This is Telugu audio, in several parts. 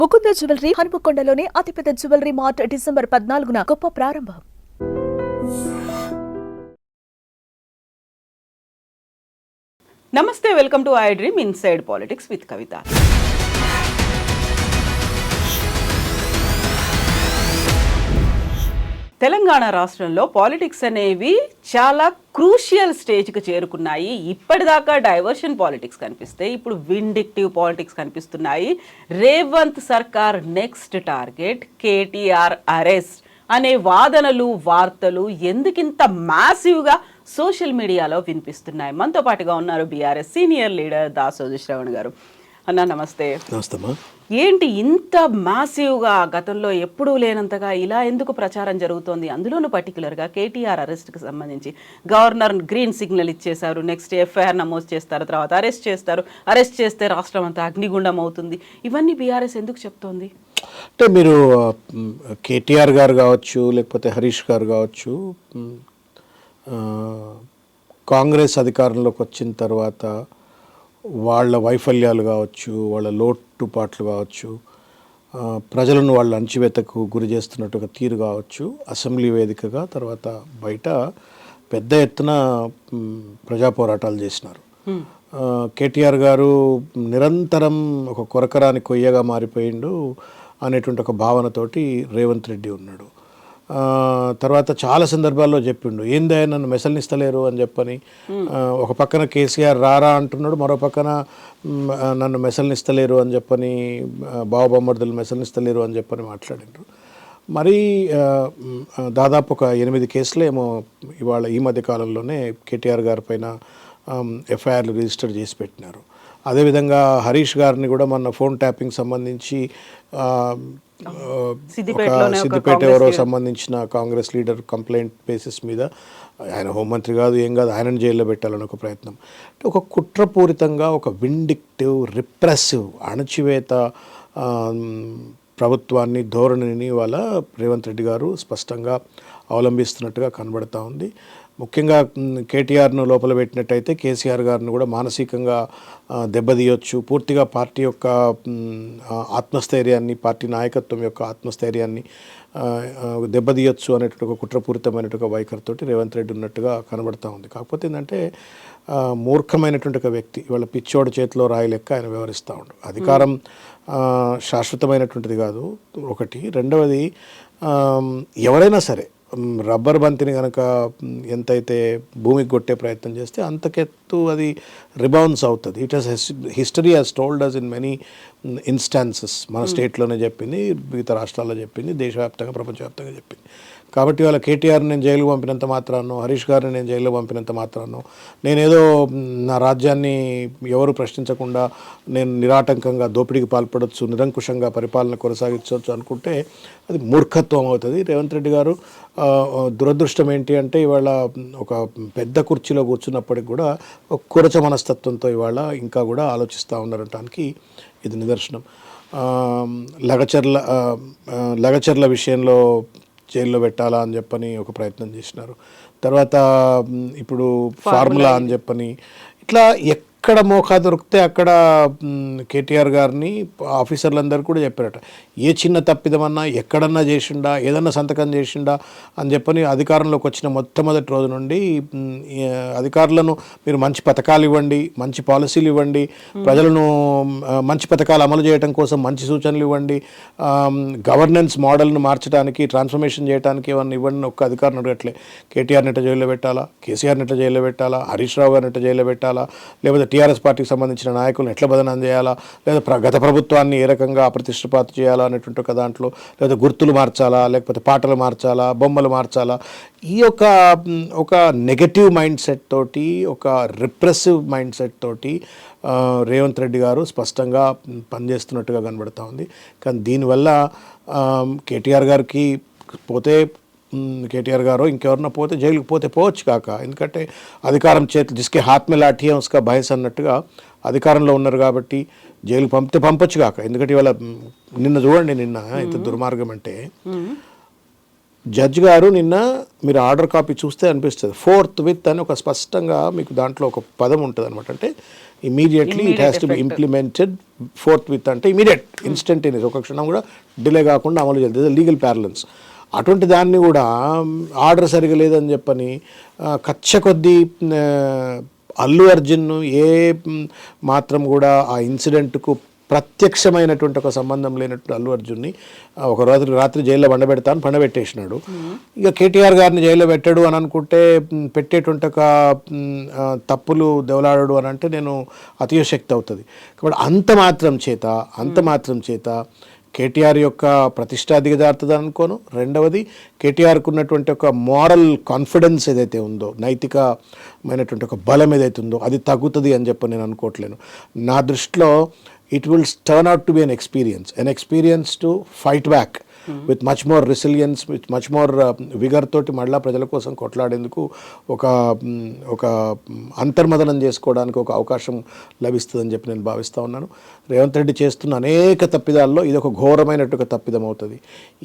ముకుంద జ్యువెలరీ హనుమకొండలోని అతిపెద్ద జ్యువెలరీ మార్ట్ డిసెంబర్ 14న గొప్ప ప్రారంభం. నమస్తే, welcome to I dream inside politics with Kavitha. Telangana రాష్ట్రంలో పాలిటిక్స్ అనేవి చాలా క్రూషియల్ స్టేజ్కి చేరుకున్నాయి. ఇప్పటిదాకా డైవర్షన్ పాలిటిక్స్ కనిపిస్తే ఇప్పుడు విండిక్టివ్ పాలిటిక్స్ కనిపిస్తున్నాయి. రేవంత్ సర్కార్ నెక్స్ట్ టార్గెట్ కేటీఆర్ అరెస్ట్ అనే వాదనలు, వార్తలు ఎందుకింత మ్యాసివ్గా సోషల్ మీడియాలో వినిపిస్తున్నాయి. మనతో పాటుగా ఉన్నారు BRS senior leader Dasoju Shravan గారు. అన్నా నమస్తే. నమస్తేమ్మా. ఏంటి ఇంత మ్యాసివ్గా, గతంలో ఎప్పుడూ లేనంతగా ఇలా ఎందుకు ప్రచారం జరుగుతోంది? అందులోనూ పర్టికులర్గా కేటీఆర్ అరెస్ట్కి సంబంధించి గవర్నర్ గ్రీన్ సిగ్నల్ ఇచ్చేశారు. నెక్స్ట్ ఎఫ్ఐఆర్ నమోదు చేస్తారు, తర్వాత అరెస్ట్ చేస్తారు. అరెస్ట్ చేస్తే రాష్ట్రం అంతా అగ్నిగుండం అవుతుంది. ఇవన్నీ బీఆర్ఎస్ ఎందుకు చెప్తోంది? అంటే మీరు కేటీఆర్ గారు కావచ్చు, లేకపోతే హరీష్ గారు కావచ్చు, కాంగ్రెస్ అధికారంలోకి వచ్చిన తర్వాత వాళ్ళ వైఫల్యాలు కావచ్చు, వాళ్ళ లోటుపాట్లు కావచ్చు, ప్రజలను వాళ్ళ అణచివేతకు గురి చేస్తున్నట్టుగా తీరు కావచ్చు, అసెంబ్లీ వేదికగా తర్వాత బయట పెద్ద ఎత్తున ప్రజా పోరాటాలు చేసినారు. కేటీఆర్ గారు నిరంతరం ఒక కొరకరాని కొయ్యగా మారిపోయిండు అనేటువంటి ఒక భావనతోటి రేవంత్ రెడ్డి ఉన్నాడు. తర్వాత చాలా సందర్భాల్లో చెప్పిండు, ఏందే నన్ను మెసల్నిస్తలేరు అని చెప్పని. ఒక పక్కన కేసీఆర్ రారా అంటున్నాడు, మరో పక్కన నన్ను మెసల్నిస్తలేరు అని చెప్పని, బావబొమ్మర్దులు మెసల్నిస్తలేరు అని చెప్పని మాట్లాడిండ్రు. మరి దాదాపు ఒక 8 కేసులు ఏమో ఇవాళ ఈ మధ్య కాలంలోనే కేటీఆర్ గారి పైన ఎఫ్ఐఆర్లు రిజిస్టర్ చేసి పెట్టినారు. అదేవిధంగా హరీష్ గారిని కూడా మొన్న ఫోన్ ట్యాపింగ్ సంబంధించి సిద్దిపేట ఎవరో సంబంధించిన కాంగ్రెస్ లీడర్ కంప్లైంట్ బేసిస్ మీద, ఆయన హోంమంత్రి కాదు ఏం కాదు, ఆయనను జైల్లో పెట్టాలని ఒక ప్రయత్నం. అంటే ఒక కుట్రపూరితంగా, ఒక విండిక్టివ్, రిప్రెసివ్, అణచివేత ప్రభుత్వాన్ని, ధోరణిని వాళ్ళ రేవంత్ రెడ్డి గారు స్పష్టంగా అవలంబిస్తున్నట్టుగా కనబడతా ఉంది. ముఖ్యంగా కేటీఆర్ను లోపల పెట్టినట్టయితే కేసీఆర్ గారిని కూడా మానసికంగా దెబ్బతీయొచ్చు. పూర్తిగా పార్టీ యొక్క ఆత్మస్థైర్యాన్ని, పార్టీ నాయకత్వం యొక్క ఆత్మస్థైర్యాన్ని దెబ్బతీయొచ్చు అనేటువంటి ఒక కుట్రపూరితమైనటువంటి వైఖరితోటి రేవంత్ రెడ్డి ఉన్నట్టుగా కనబడతా ఉంది. కాకపోతే ఏంటంటే మూర్ఖమైనటువంటి ఒక వ్యక్తి, ఇవాళ పిచ్చోడి చేతిలో రాయి లెక్క ఆయన వ్యవహరిస్తూ ఉండు. అధికారం శాశ్వతమైనటువంటిది కాదు ఒకటి. రెండవది, ఎవరైనా సరే రబ్బర్ బంతిని కనుక ఎంతైతే భూమికి కొట్టే ప్రయత్నం చేస్తే అంతకెత్తు అది రిబౌన్స్ అవుతుంది. It has history has told us in many instances. మన స్టేట్లోనే చెప్పింది, మిగతా రాష్ట్రాల్లో చెప్పింది, దేశవ్యాప్తంగా, ప్రపంచవ్యాప్తంగా చెప్పింది. కాబట్టి వాళ్ళ కేటీఆర్ని నేను జైలుకు పంపినంత మాత్రానో, హరీష్ గారిని నేను జైల్లో పంపినంత మాత్రానో, నేనేదో నా రాజ్యాన్ని ఎవరు ప్రశ్నించకుండా నేను నిరాటంకంగా దోపిడీకి పాల్పడవచ్చు, నిరంకుశంగా పరిపాలన కొనసాగించవచ్చు అనుకుంటే అది మూర్ఖత్వం అవుతుంది. రేవంత్ రెడ్డి గారు దురదృష్టం ఏంటి అంటే ఇవాళ ఒక పెద్ద కుర్చీలో కూర్చున్నప్పటికి కూడా ఒక కురచ మనస్తత్వంతో ఇవాళ ఇంకా కూడా ఆలోచిస్తూ ఉన్నారనటానికి ఇది నిదర్శనం. లగచర్ల విషయంలో జైల్లో పెట్టాలా అని చెప్పని ఒక ప్రయత్నం చేసినారు. తర్వాత ఇప్పుడు ఫార్ములా అని చెప్పని, ఇట్లా ఎక్కడ మోకా దొరికితే అక్కడ కేటీఆర్ గారిని ఆఫీసర్లందరూ కూడా చెప్పారట, ఏ చిన్న తప్పిదమన్నా ఎక్కడన్నా చేసిండా, ఏదన్నా సంతకం చేసిండా అని చెప్పని అధికారంలోకి వచ్చిన మొట్టమొదటి రోజు నుండి అధికారులను మీరు మంచి పథకాలు ఇవ్వండి, మంచి పాలసీలు ఇవ్వండి, ప్రజలను మంచి పథకాలు అమలు చేయడం కోసం మంచి సూచనలు ఇవ్వండి, గవర్నెన్స్ మోడల్ను మార్చడానికి, ట్రాన్స్ఫర్మేషన్ చేయడానికి ఏమన్నా ఇవ్వండి ఒక్క అధికారిని అడగట్లే. కేటీఆర్ని ఎట్లా జైల్లో పెట్టాలా, కేసీఆర్ని ఎట్లా జైల్లో పెట్టాలా, హరీష్ రావు గారిని ఎట్లా జైల్లో పెట్టాలా, లేకపోతే టీఆర్ఎస్ పార్టీకి సంబంధించిన నాయకులను ఎట్లా బదనాం చేయాలా, లేదా గత ప్రభుత్వాన్ని ఏ రకంగా అప్రతిష్టపాత చేయాలా అనేటువంటి ఒక దాంట్లో, లేదా గుర్తులు మార్చాలా, లేకపోతే పాటలు మార్చాలా, బొమ్మలు మార్చాలా, ఈ ఒక నెగటివ్ మైండ్ సెట్ తోటి, ఒక రిప్రెసివ్ మైండ్ సెట్ తోటి రేవంత్ రెడ్డి గారు స్పష్టంగా పనిచేస్తున్నట్టుగా కనబడుతూ ఉంది. కానీ దీనివల్ల కేటీఆర్ గారికి పోతే, కేటీఆర్ గారు ఇంకెవరన్నా పోతే జైలుకి పోతే పోవచ్చు కాక, ఎందుకంటే అధికారం చేతులు జిస్కే హాత్ మే లాఠీ హై ఉస్కా భైస్ అన్నట్టుగా అధికారంలో ఉన్నారు కాబట్టి జైలుకి పంపితే పంపొచ్చు కాక. ఎందుకంటే ఇవాళ నిన్న చూడండి, నిన్న ఇంత దుర్మార్గం అంటే జడ్జ్ గారు నిన్న మీరు ఆర్డర్ కాపీ చూస్తే అనిపిస్తుంది, 4th with అని ఒక స్పష్టంగా మీకు దాంట్లో ఒక పదం ఉంటుంది అనమాట. అంటే immediately it has to be implemented fourth with అంటే ఇమీడియట్ ఇన్స్టంటేనియస్, ఒక క్షణం కూడా డిలే కాకుండా అమలు చేస్తుంది, లీగల్ ప్యారలెన్స్. అటువంటి దాన్ని కూడా ఆర్డర్ సరిగా లేదని చెప్పని కచ్చ కొద్దీ అల్లు అర్జున్ను ఏ మాత్రం కూడా ఆ ఇన్సిడెంట్కు ప్రత్యక్షమైనటువంటి ఒక సంబంధం లేనటువంటి అల్లు అర్జున్ని ఒక రాత్రి జైల్లో పండబెట్టేసినాడు. ఇక కేటీఆర్ గారిని జైల్లో పెట్టాడు అని అనుకుంటే పెట్టేటువంటి ఒక తప్పులు దెవలాడాడు అని అంటే నేను అతిశక్తి అవుతుంది. కాబట్టి అంత మాత్రం చేత కేటీఆర్ యొక్క ప్రతిష్ట దిగజారుతుంది అనుకోను. రెండవది కేటీఆర్కు ఉన్నటువంటి ఒక మారల్ కాన్ఫిడెన్స్ ఏదైతే ఉందో, నైతికమైనటువంటి ఒక బలం ఏదైతే ఉందో అది తగ్గుతుంది అని చెప్పి నేను అనుకోవట్లేను. నా దృష్టిలో it will turn out to be an experience to fight back with much more resilience, with much more vigor తోటి మళ్ళా ప్రజల కోసం కొట్లాడేందుకు ఒక అంతర్మదనం చేసుకోవడానికి ఒక అవకాశం లభిస్తుందని చెప్పి నేను భావిస్తూ ఉన్నాను. రేవంత్ రెడ్డి చేస్తున్న అనేక తప్పిదాల్లో ఇది ఒక ఘోరమైనటువంటి తప్పిదం అవుతుంది.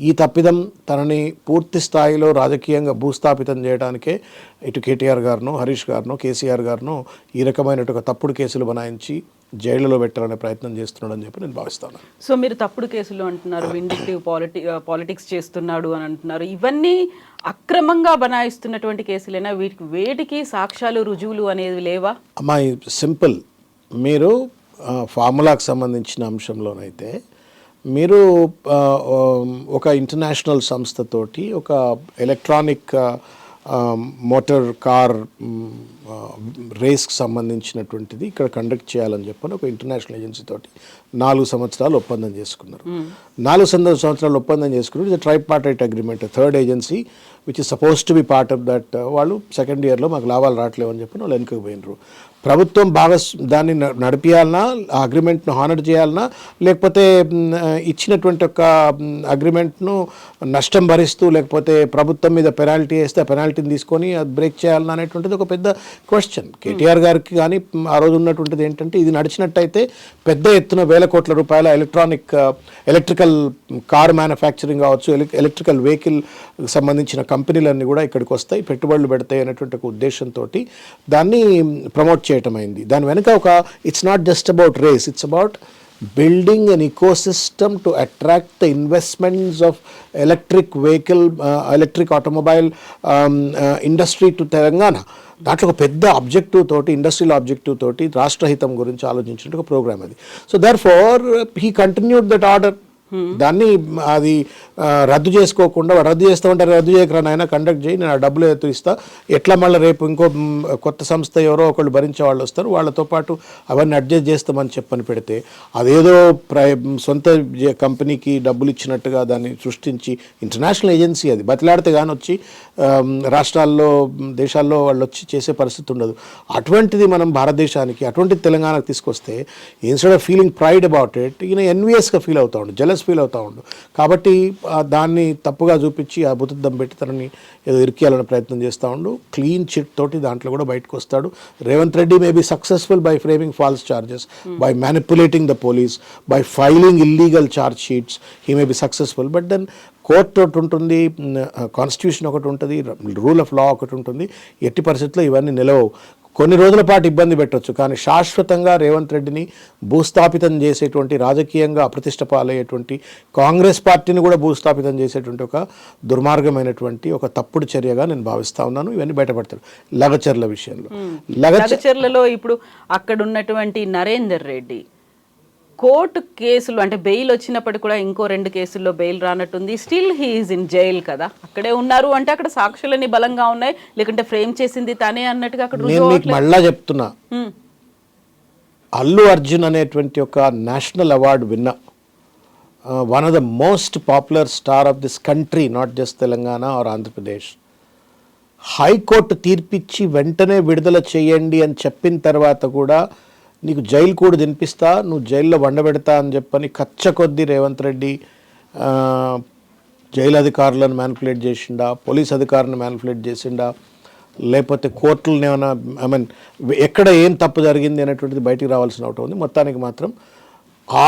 ఈ తప్పిదం తనని పూర్తి స్థాయిలో రాజకీయంగా భూస్థాపితం చేయడానికే ఇటు కేటీఆర్ గారును, హరీష్ గారును, కేసీఆర్ గారును ఈ రకమైనటువంటి తప్పుడు కేసులు బనాయించి జైలులో పెట్టాలనే ప్రయత్నం చేస్తున్నాడు అని చెప్పి నేను భావిస్తాను. సో మీరు తప్పుడు కేసులు అంటున్నారు, విండిక్టివ్ పాలిటిక్స్ చేస్తున్నాడు అని అంటున్నారు. ఇవన్నీ అక్రమంగా బనాయిస్తున్నటువంటి కేసులేనా? వేటికి సాక్ష్యాలు, రుజువులు అనేవి లేవా? అమ్మాయి సింపుల్, మీరు ఫార్ములాకు సంబంధించిన అంశంలోనైతే మీరు ఒక ఇంటర్నేషనల్ సంస్థతోటి ఒక ఎలక్ట్రానిక్ మోటార్ కార్ రేస్కి సంబంధించినటువంటిది ఇక్కడ కండక్ట్ చేయాలని చెప్పని ఒక ఇంటర్నేషనల్ ఏజెన్సీ తోటి 4 సంవత్సరాలు ఒప్పందం చేసుకున్నారు. 4 సంవత్సరాలు ఒప్పందం చేసుకున్నారు. ఇది tripartite agreement. Third agency which is suppose to be part of that వాళ్ళు సెకండ్ ఇయర్లో మాకు లాభాలు రావట్లేవు అని చెప్పి వాళ్ళు వెనుకకు పోయినరు. ప్రభుత్వం దాన్ని నడిపియాలన్నా, ఆ అగ్రిమెంట్ను హానర్ చేయాలన్నా, లేకపోతే ఇచ్చినటువంటి ఒక అగ్రిమెంట్ను నష్టం భరిస్తూ లేకపోతే ప్రభుత్వం మీద పెనాల్టీ వేస్తే ఆ పెనాల్టీని తీసుకొని అది బ్రేక్ చేయాలన్నా అనేటువంటిది ఒక పెద్ద క్వశ్చన్. కేటీఆర్ గారికి కానీ ఆ రోజు ఉన్నటువంటిది ఏంటంటే ఇది నడిచినట్టయితే పెద్ద ఎత్తున వేల కోట్ల రూపాయల ఎలక్ట్రికల్ కార్ మ్యానుఫ్యాక్చరింగ్ కావచ్చు, ఎలక్ట్రికల్ వెహికల్ సంబంధించిన కంపెనీలన్నీ కూడా ఇక్కడికి వస్తాయి, పెట్టుబడులు పెడతాయి అనేటువంటి ఒక ఉద్దేశంతో దాన్ని ప్రమోట్ చేయటం అయింది. దాని వెనుక it's not just about race, it's about building an ecosystem to attract the investments of electric automobile industry to Telangana. దాంట్లో ఒక పెద్ద ఆబ్జెక్టివ్ తోటి, ఇండస్ట్రియల్ ఆబ్జెక్టివ్ తోటి రాష్ట్రహితం గురించి ఆలోచించిన ఒక ప్రోగ్రామ్ అది. So therefore he continued that order. దాన్ని అది రద్దు చేసుకోకుండా, రద్దు చేస్తామంటే రద్దు చేయకరా నాయన, కండక్ట్ చేయి, నేను ఆ డబ్బులు ఇస్తా, ఎట్లా మళ్ళీ రేపు ఇంకో కొత్త సంస్థ ఎవరో ఒకళ్ళు భరించే వాళ్ళు వస్తారు, వాళ్ళతో పాటు అవన్నీ అడ్జస్ట్ చేస్తామని చెప్పని పెడితే అదేదో సొంత కంపెనీకి డబ్బులు ఇచ్చినట్టుగా దాన్ని సృష్టించి, ఇంటర్నేషనల్ ఏజెన్సీ అది బతిలాడితే కానీ వచ్చి రాష్ట్రాల్లో, దేశాల్లో వాళ్ళు వచ్చి చేసే పరిస్థితి ఉండదు. అటువంటిది మనం భారతదేశానికి, అటువంటిది తెలంగాణకు తీసుకొస్తే instead of feeling pride about it, ఈయన ఎన్వియస్గా ఫీల్ అవుతా ఉండు, జెలస్ ఫీల్ అవుతూ ఉండు. కాబట్టి దాన్ని తప్పుగా చూపించి ఆ బుద్ధం పెట్టి తనని ఏదో ఇరికేయాలని ప్రయత్నం చేస్తూ ఉండు. క్లీన్ చిట్ తోటి దాంట్లో కూడా బయటకు వస్తాడు. Revanth Reddy may be successful by framing false charges, by manipulating the police, by filing illegal charge sheets, he may be successful. But then court ఒకటి ఉంటుంది, కాన్స్టిట్యూషన్ ఒకటి ఉంటుంది, రూల్ ఆఫ్ లా ఒకటి ఉంటుంది. ఎట్టి పరిస్థితుల్లో ఇవన్నీ నిలవవు. కొన్ని రోజుల పాటు ఇబ్బంది పెట్టవచ్చు, కానీ శాశ్వతంగా రేవంత్ రెడ్డిని భూస్థాపితం చేసేటువంటి, రాజకీయంగా అప్రతిష్ట పాలయ్యేటువంటి, కాంగ్రెస్ పార్టీని కూడా భూస్థాపితం చేసేటువంటి ఒక దుర్మార్గమైనటువంటి ఒక తప్పుడు చర్యగా నేను భావిస్తా ఉన్నాను. ఇవన్నీ బయటపడతాడు. లగచర్ల విషయంలో, లగచర్లలో ఇప్పుడు అక్కడ ఉన్నటువంటి నరేందర్ రెడ్డి కోర్టు కేసులు అంటే బెయిల్ వచ్చినప్పటికీ కూడా ఇంకో 2 కేసుల్లో బెయిల్ రానట్టుంది. Still he is in jail కదా, అక్కడే ఉన్నారు అంటే అక్కడ సాక్షులన్నీ బలంగా ఉన్నాయి, లేకుంటే ఫ్రేమ్ చేసింది తానే అన్నట్టుగా అక్కడ నేను మీకు మళ్ళా చెప్తున్నా, అల్లు అర్జున్ అనేటువంటి ఒక నేషనల్ అవార్డు విన్న one of the most popular star of this country, not just Telangana or Andhra Pradesh, high court తీర్పిచ్చి వెంటనే విడుదల చేయండి అని చెప్పిన తర్వాత కూడా నీకు జైలు కూడా తినిపిస్తా, నువ్వు జైల్లో వండబెడతా అని చెప్పని కచ్చ కొద్దీ రేవంత్ రెడ్డి జైలు అధికారులను మ్యానిపులేట్ చేసిండా, పోలీస్ అధికారులను మ్యానిపులేట్ చేసిండా, లేకపోతే కోర్టులను ఏమైనా ఎక్కడ ఏం తప్పు జరిగింది అనేటువంటిది బయటికి రావాల్సిన ఒకటి ఉంది. మొత్తానికి మాత్రం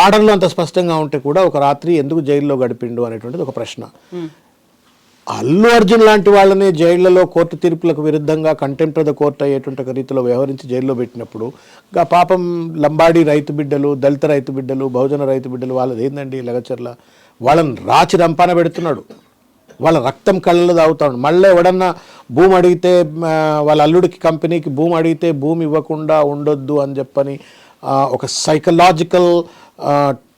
ఆర్డర్లు అంత స్పష్టంగా ఉంటే కూడా ఒక రాత్రి ఎందుకు జైల్లో గడిపిండు అనేటువంటిది ఒక ప్రశ్న. అల్లు అర్జున్ లాంటి వాళ్ళని జైళ్లలో కోర్టు తీర్పులకు విరుద్ధంగా కంటెంప్ట్ ఆఫ్ ద కోర్ట్ అయ్యేటువంటి ఒక రీతిలో వ్యవహరించి జైల్లో పెట్టినప్పుడు ఇంకా పాపం లంబాడి రైతు బిడ్డలు, దళిత రైతు బిడ్డలు, బహుజన రైతు బిడ్డలు వాళ్ళది ఏందండి లగచర్ల, వాళ్ళని రాచి రంపాన పెడుతున్నాడు, వాళ్ళ రక్తం కళ్ళలో తాగుతాడు. మళ్ళీ ఎవడన్నా భూమి అడిగితే వాళ్ళ అల్లుడికి కంపెనీకి భూమి అడిగితే భూమి ఇవ్వకుండా ఉండొద్దు అని చెప్పని ఒక సైకలాజికల్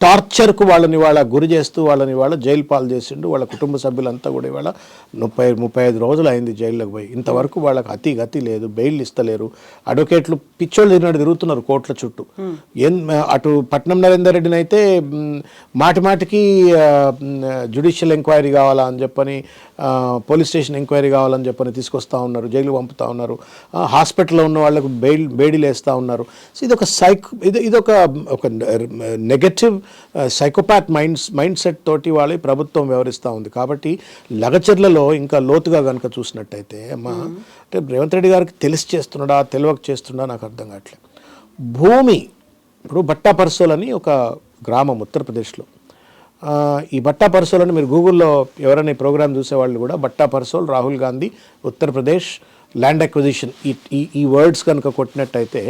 టార్చర్కు వాళ్ళని వాళ్ళ గురి చేస్తూ వాళ్ళని వాళ్ళ జైలు పాలు చేసిండు. వాళ్ళ కుటుంబ సభ్యులంతా కూడా ఇవాళ 30-35 రోజులు అయింది జైల్లోకి పోయి. ఇంతవరకు వాళ్ళకి గతి లేదు, బెయిల్ ఇస్తలేరు. అడ్వకేట్లు పిచ్చోళ్ళు తిరుగుతున్నారు కోర్టుల చుట్టూ. అటు పట్నం నరేందర్ రెడ్డిని అయితే మాటికి జ్యుడిషియల్ ఎంక్వైరీ కావాలా అని చెప్పని, పోలీస్ స్టేషన్ ఎంక్వైరీ కావాలని చెప్పని తీసుకొస్తూ ఉన్నారు, జైలు పంపుతూ ఉన్నారు. హాస్పిటల్లో ఉన్న వాళ్ళకు బేడీలు వేస్తూ ఉన్నారు. సో ఇదొక నెగటివ్ సైకోపాత్ మైండ్ సెట్ తోటి వాళ్ళ ప్రభుత్వం వ్యవహరిస్తూ ఉంది. కాబట్టి లగచర్లలో ఇంకా లోతుగా కనుక చూసినట్టయితే అంటే రేవంత్ రెడ్డి గారికి తెలిసి చేస్తున్నాడా తెలియక చేస్తున్నాడా నాకు అర్థం కావట్లేదు. భూమి ఇప్పుడు బట్టా పర్సోల్ అని ఒక గ్రామం ఉత్తరప్రదేశ్లో. ఈ బట్టా పర్సోల్ అని మీరు గూగుల్లో ఎవరైనా ఈ ప్రోగ్రామ్ చూసేవాళ్ళు కూడా బట్టా పర్సోల్ రాహుల్ గాంధీ ఉత్తరప్రదేశ్ ల్యాండ్ అక్విజిషన్ ఈ వర్డ్స్ కనుక కొట్టినట్టయితే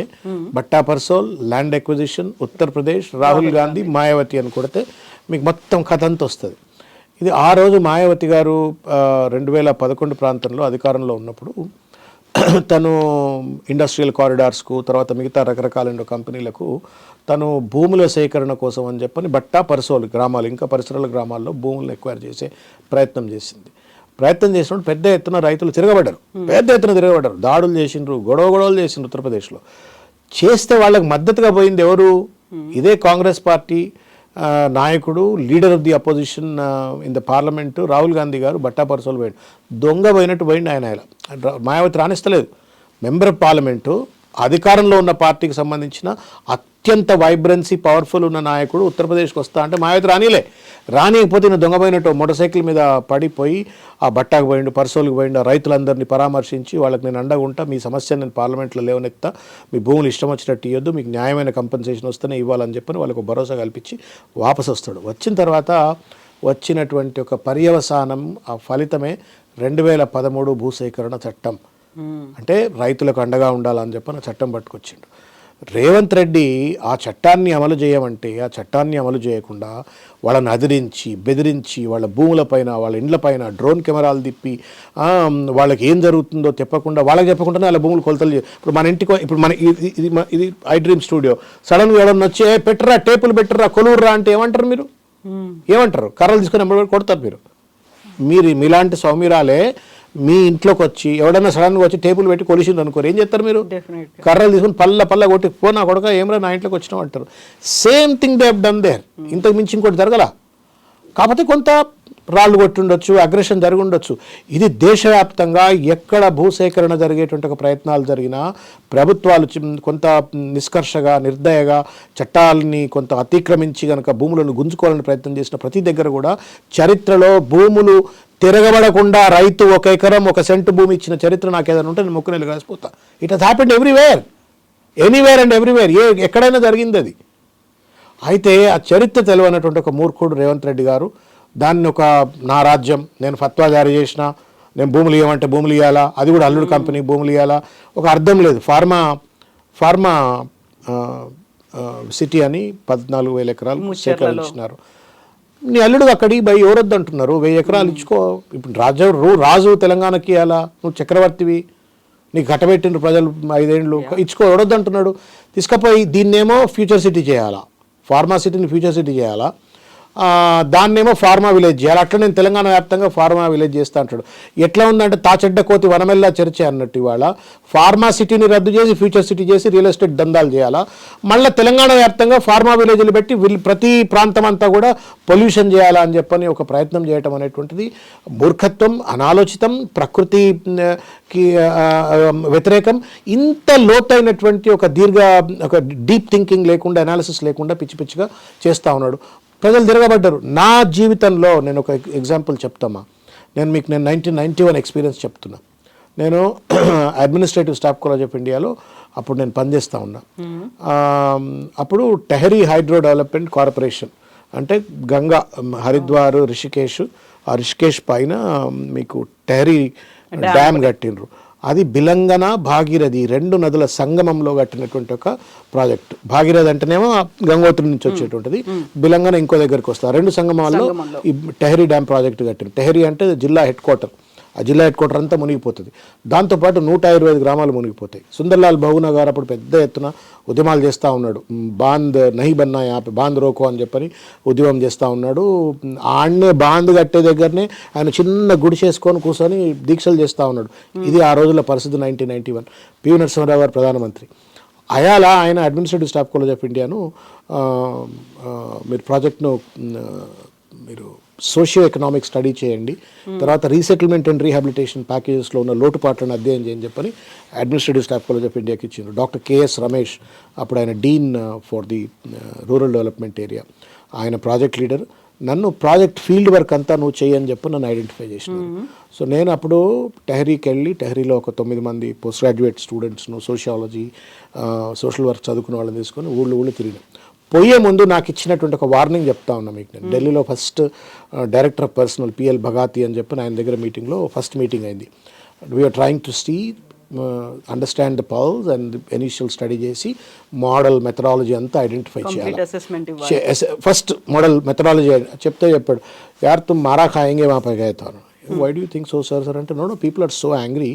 బట్టా పర్సోల్, ల్యాండ్ అక్విజిషన్, ఉత్తరప్రదేశ్, రాహుల్ గాంధీ, మాయావతి అని కొడితే మీకు మొత్తం కథ అంతా వస్తుంది. ఇది ఆ రోజు మాయావతి గారు 2011 ప్రాంతంలో అధికారంలో ఉన్నప్పుడు తను ఇండస్ట్రియల్ కారిడార్స్కు తర్వాత మిగతా రకరకాల కంపెనీలకు తను భూముల సేకరణ కోసం అని చెప్పని బట్టా పర్సోల్ గ్రామాలు ఇంకా పరిసరాల గ్రామాల్లో భూములను ఎక్వైర్ చేసే ప్రయత్నం చేసినప్పుడు పెద్ద ఎత్తున రైతులు తిరగబడ్డారు, దాడులు చేసిండ్రు, గొడవలు చేసిండ్రు ఉత్తరప్రదేశ్లో. చేస్తే వాళ్ళకి మద్దతుగా పోయింది ఎవరు? ఇదే కాంగ్రెస్ పార్టీ నాయకుడు, leader of the opposition in the parliament Rahul Gandhi గారు బట్టా పర్సోల్ పోయిండు. దొంగ పోయినట్టు పోయిండు ఆయన. మాయావతి రాణిస్తలేదు. మెంబర్ ఆఫ్ పార్లమెంటు, అధికారంలో ఉన్న పార్టీకి సంబంధించిన అత్యంత వైబ్రెన్సీ పవర్ఫుల్ ఉన్న నాయకుడు ఉత్తరప్రదేశ్కి వస్తా అంటే మాయావతి రానియకపోతే నేను దొంగపోయినట్టు మోటార్ సైకిల్ మీద పడిపోయి ఆ బట్టాకు పోయిండు, పర్సోల్కి పోయిండు. రైతులందరినీ పరామర్శించి వాళ్ళకి నేను అండగా ఉంటా, మీ సమస్యను నేను పార్లమెంట్లో లేవనెత్తా, మీ భూములు ఇష్టం వచ్చినట్టు ఇవ్వద్దు, మీకు న్యాయమైన కంపెన్సేషన్ వస్తేనే ఇవ్వాలని చెప్పని వాళ్ళకు భరోసా కల్పించి వాపసు వస్తాడు. వచ్చిన తర్వాత వచ్చినటువంటి ఒక పర్యవసానం, ఆ ఫలితమే 2013 భూసేకరణ చట్టం. అంటే రైతులకు అండగా ఉండాలని చెప్పని చట్టం పట్టుకొచ్చిండు. రేవంత్ రెడ్డి ఆ చట్టాన్ని అమలు చేయమంటే ఆ చట్టాన్ని అమలు చేయకుండా వాళ్ళని అదిరించి బెదిరించి వాళ్ళ భూములపైన వాళ్ళ ఇండ్లపైన డ్రోన్ కెమెరాలు తిప్పి వాళ్ళకి ఏం జరుగుతుందో వాళ్ళకి చెప్పకుండానే వాళ్ళ భూములు కొలతలు ఇప్పుడు మన ఇంటికి ఇప్పుడు మన ఇది ఐ డ్రీమ్ స్టూడియో సడన్గా ఎవడన్నా వచ్చి పెట్టరా టేపులు పెట్టరా కొలువుర్రా అంటే ఏమంటారు మీరు? ఏమంటారు? కర్రలు తీసుకొని కొడతారు మీరు మీలాంటి సౌమ్యురాలే మీ ఇంట్లోకి వచ్చి ఎవడన్నా సడన్గా వచ్చి టేబుల్ పెట్టి కొలిసింది అనుకోరు, ఏం చేస్తారు మీరు? కర్రలు తీసుకుని పల్ల కొట్టి పోనా కొడక ఏమరా నా ఇంట్లోకి వచ్చినావు అంటారు. Same thing they have done there. ఇంతకు మించి ఇంకోటి జరగల. కాకపోతే కొంత రాళ్ళు కొట్టి ఉండొచ్చు, అగ్రెషన్ జరిగి ఉండొచ్చు. ఇది దేశవ్యాప్తంగా ఎక్కడ భూసేకరణ జరిగేటువంటి ఒక ప్రయత్నాలు జరిగినా ప్రభుత్వాలు కొంత నిష్కర్షగా నిర్దయగా చట్టాలని కొంత అతిక్రమించి కనుక భూములను గుంజుకోవాలని ప్రయత్నం చేసిన ప్రతి దగ్గర కూడా చరిత్రలో భూములు తిరగబడకుండా రైతు 1 ఎకరం 1 సెంటు భూమి ఇచ్చిన చరిత్ర నాకు ఏదైనా ఉంటే నేను మొక్కునేలు కాసిపోతా. It has happened anywhere and everywhere. ఎక్కడైనా జరిగింది అది. అయితే ఆ చరిత్ర తెలియనటువంటి ఒక మూర్ఖుడు రేవంత్ రెడ్డి గారు దాన్ని నా రాజ్యం, నేను ఫత్వా జారీ చేసిన, నేను భూములు ఇవ్వమంటే భూములు ఇవ్వాలా, అది కూడా అల్లుడు కంపెనీ భూములు ఇవ్వాలా, ఒక అర్థం లేదు. ఫార్మా సిటీ అని 14,000 ఎకరాలు సేకరించినారు. నీ అల్లుడు అక్కడికి బై ఎవరొద్దు అంటున్నారు, 1000 ఎకరాలు ఇచ్చుకో. ఇప్పుడు రాజు తెలంగాణకి ఇవ్వాలా, నువ్వు చక్రవర్తివి, నీకు కట్టబెట్టిండ్రు ప్రజలు 5 ఏళ్ళు, ఇచ్చుకో ఎవరొద్దు అంటున్నాడు. తీసుకపోయి దీన్నేమో ఫ్యూచర్ సిటీ చేయాలా, ఫార్మా సిటీని ఫ్యూచర్ సిటీ చేయాలా, దాన్నేమో ఫార్మా విలేజ్ చేయాలి. అట్లా నేను తెలంగాణ వ్యాప్తంగా ఫార్మా విలేజ్ చేస్తా అంటాడు. ఎట్లా ఉందంటే తాచెడ్డ కోతి వనమెల్లా చర్చ అన్నట్టు ఇవాళ ఫార్మా సిటీని రద్దు చేసి ఫ్యూచర్ సిటీ చేసి రియల్ ఎస్టేట్ దందాలు చేయాలా, మళ్ళీ తెలంగాణ వ్యాప్తంగా ఫార్మా విలేజ్లు పెట్టి ప్రతి ప్రాంతం అంతా కూడా పొల్యూషన్ చేయాలా అని చెప్పని ఒక ప్రయత్నం చేయటం అనేటువంటిది మూర్ఖత్వం, అనాలోచితం, ప్రకృతికి వ్యతిరేకం. ఇంత లోతైనటువంటి ఒక డీప్ థింకింగ్ లేకుండా, అనాలిసిస్ లేకుండా పిచ్చి పిచ్చిగా చేస్తూ ఉన్నాడు. ప్రజలు తిరగబడ్డారు. నా జీవితంలో నేను ఒక ఎగ్జాంపుల్ చెప్తామా, నేను 1991 ఎక్స్పీరియన్స్ చెప్తున్నా. నేను అడ్మినిస్ట్రేటివ్ స్టాఫ్ కాలేజ్ ఆఫ్ ఇండియాలో అప్పుడు నేను పనిచేస్తూ ఉన్నా. అప్పుడు టెహరీ హైడ్రో డెవలప్మెంట్ కార్పొరేషన్ అంటే గంగా, హరిద్వార్, రిషికేష్, ఆ రిషికేష్ పైన మీకు టెహరీ డ్యామ్ కట్టినరు. అది బిలంగన, భాగీరథి 2 నదుల సంగమంలో కట్టినటువంటి ఒక ప్రాజెక్ట్. భాగీరథి అంటేనేమో గంగోత్రి నుంచి వచ్చేటువంటిది, బిలంగన ఇంకో దగ్గరికి వస్తారు. 2 సంగమాల్లో ఈ టెహరీ డ్యామ్ ప్రాజెక్ట్ కట్టిన. టెహరీ అంటే జిల్లా హెడ్ క్వార్టర్. ఆ జిల్లా హెడ్ క్వార్టర్ అంతా మునిగిపోతుంది. దాంతోపాటు 125 గ్రామాలు మునిగిపోతాయి. సుందర్లాల్ బహునా గారు అప్పుడు పెద్ద ఎత్తున ఉద్యమాలు చేస్తూ ఉన్నాడు. బాంద్ నహి బన్నా యాపే, బాంద్ రోకో అని చెప్పని ఉద్యమం చేస్తూ ఉన్నాడు. ఆడనే బాంద్ కట్టే దగ్గరనే ఆయన చిన్న గుడి చేసుకొని కూర్చొని దీక్షలు చేస్తూ ఉన్నాడు. ఇది ఆ రోజుల పరిస్థితి. 1991 పివి నరసింహారావు గారు ప్రధానమంత్రి అయాల ఆయన అడ్మినిస్ట్రేటివ్ స్టాఫ్ కాలేజ్ ఆఫ్ ఇండియాను మీరు ప్రాజెక్ట్ను మీరు సోషియో ఎకనామిక్ స్టడీ చేయండి, తర్వాత రీసెటిల్మెంట్ అండ్ రీహాబిలిటేషన్ ప్యాకేజెస్లో ఉన్న లోటుపాట్లను అధ్యయనం చేయని చెప్పని అడ్మినిస్ట్రేటివ్ స్టాఫ్ కాలేజ్ ఆఫ్ ఇండియాకి ఇచ్చిండ్రు. డాక్టర్ కేఎస్ రమేష్ అప్పుడు ఆయన dean for the rural development area, ఆయన ప్రాజెక్ట్ లీడర్. నన్ను ప్రాజెక్ట్ ఫీల్డ్ వర్క్ అంతా నువ్వు చేయని చెప్పి నన్ను ఐడెంటిఫై చేసినాను. సో నేను అప్పుడు టెహరీకి వెళ్ళి, టెహరీలో ఒక 9 మంది పోస్ట్ గ్రాడ్యుయేట్ స్టూడెంట్స్ను సోషియాలజీ, సోషల్ వర్క్ చదువుకున్న వాళ్ళని తీసుకొని ఊళ్ళు తిరిగినాం. పోయే ముందు నాకు ఇచ్చినటువంటి ఒక వార్నింగ్ చెప్తా ఉన్నా మీకు. నేను ఢిల్లీలో first director of personnel P L Bhagati అని చెప్పి ఆయన దగ్గర మీటింగ్లో ఫస్ట్ మీటింగ్ అయింది. We're trying to understand the pulse and initial study చేసి మోడల్ మెథడాలజీ అంతా ఐడెంటిఫై చేయాలి. ఫస్ట్ మోడల్ మెథడాలజీ చెప్తే చెప్పాడు, యార్ తుమ్ మారా ఖాయేంగే వహా పర్ గయే తో. Why do you think so, sir? అంటే no, people are so angry.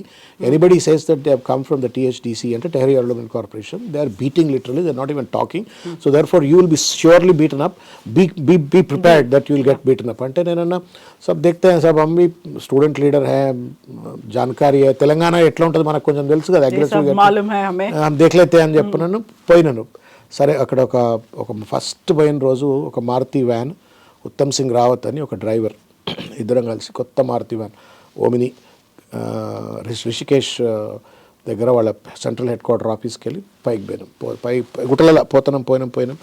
Anybody says that they have come from the THDC అంటే Tehri Development Corporation, they are beating literally, they are not even talking. So therefore you will be surely beaten up. Be prepared that you will get beaten up. అంటే నేనన్నా సబ్ देखते हैं, सब हम भी स्टूडेंट लीडर है, जानकारी है, తెలంగాణ ఎట్లా ఉంటుంది మనకు కొంచెం తెలుసు కదా, అగ్రెసివ్గా हम देख लेते हैं అని చెప్పినాను. పోయినాను. సరే అక్కడ ఒక ఫస్ట్ పోయిన రోజు ఒక మారుతి వ్యాన్, ఉత్తమ్ సింగ్ రావత్ అని ఒక డ్రైవర్, ఇద్దరం కలిసి కొత్త మారుతి వ్యాన్ ఓమిని రిషికేష్ దగ్గర వాళ్ళ సెంట్రల్ హెడ్ క్వార్టర్ ఆఫీస్కి వెళ్ళి పైకి పోయినాం. గుట్టల పోయినాం.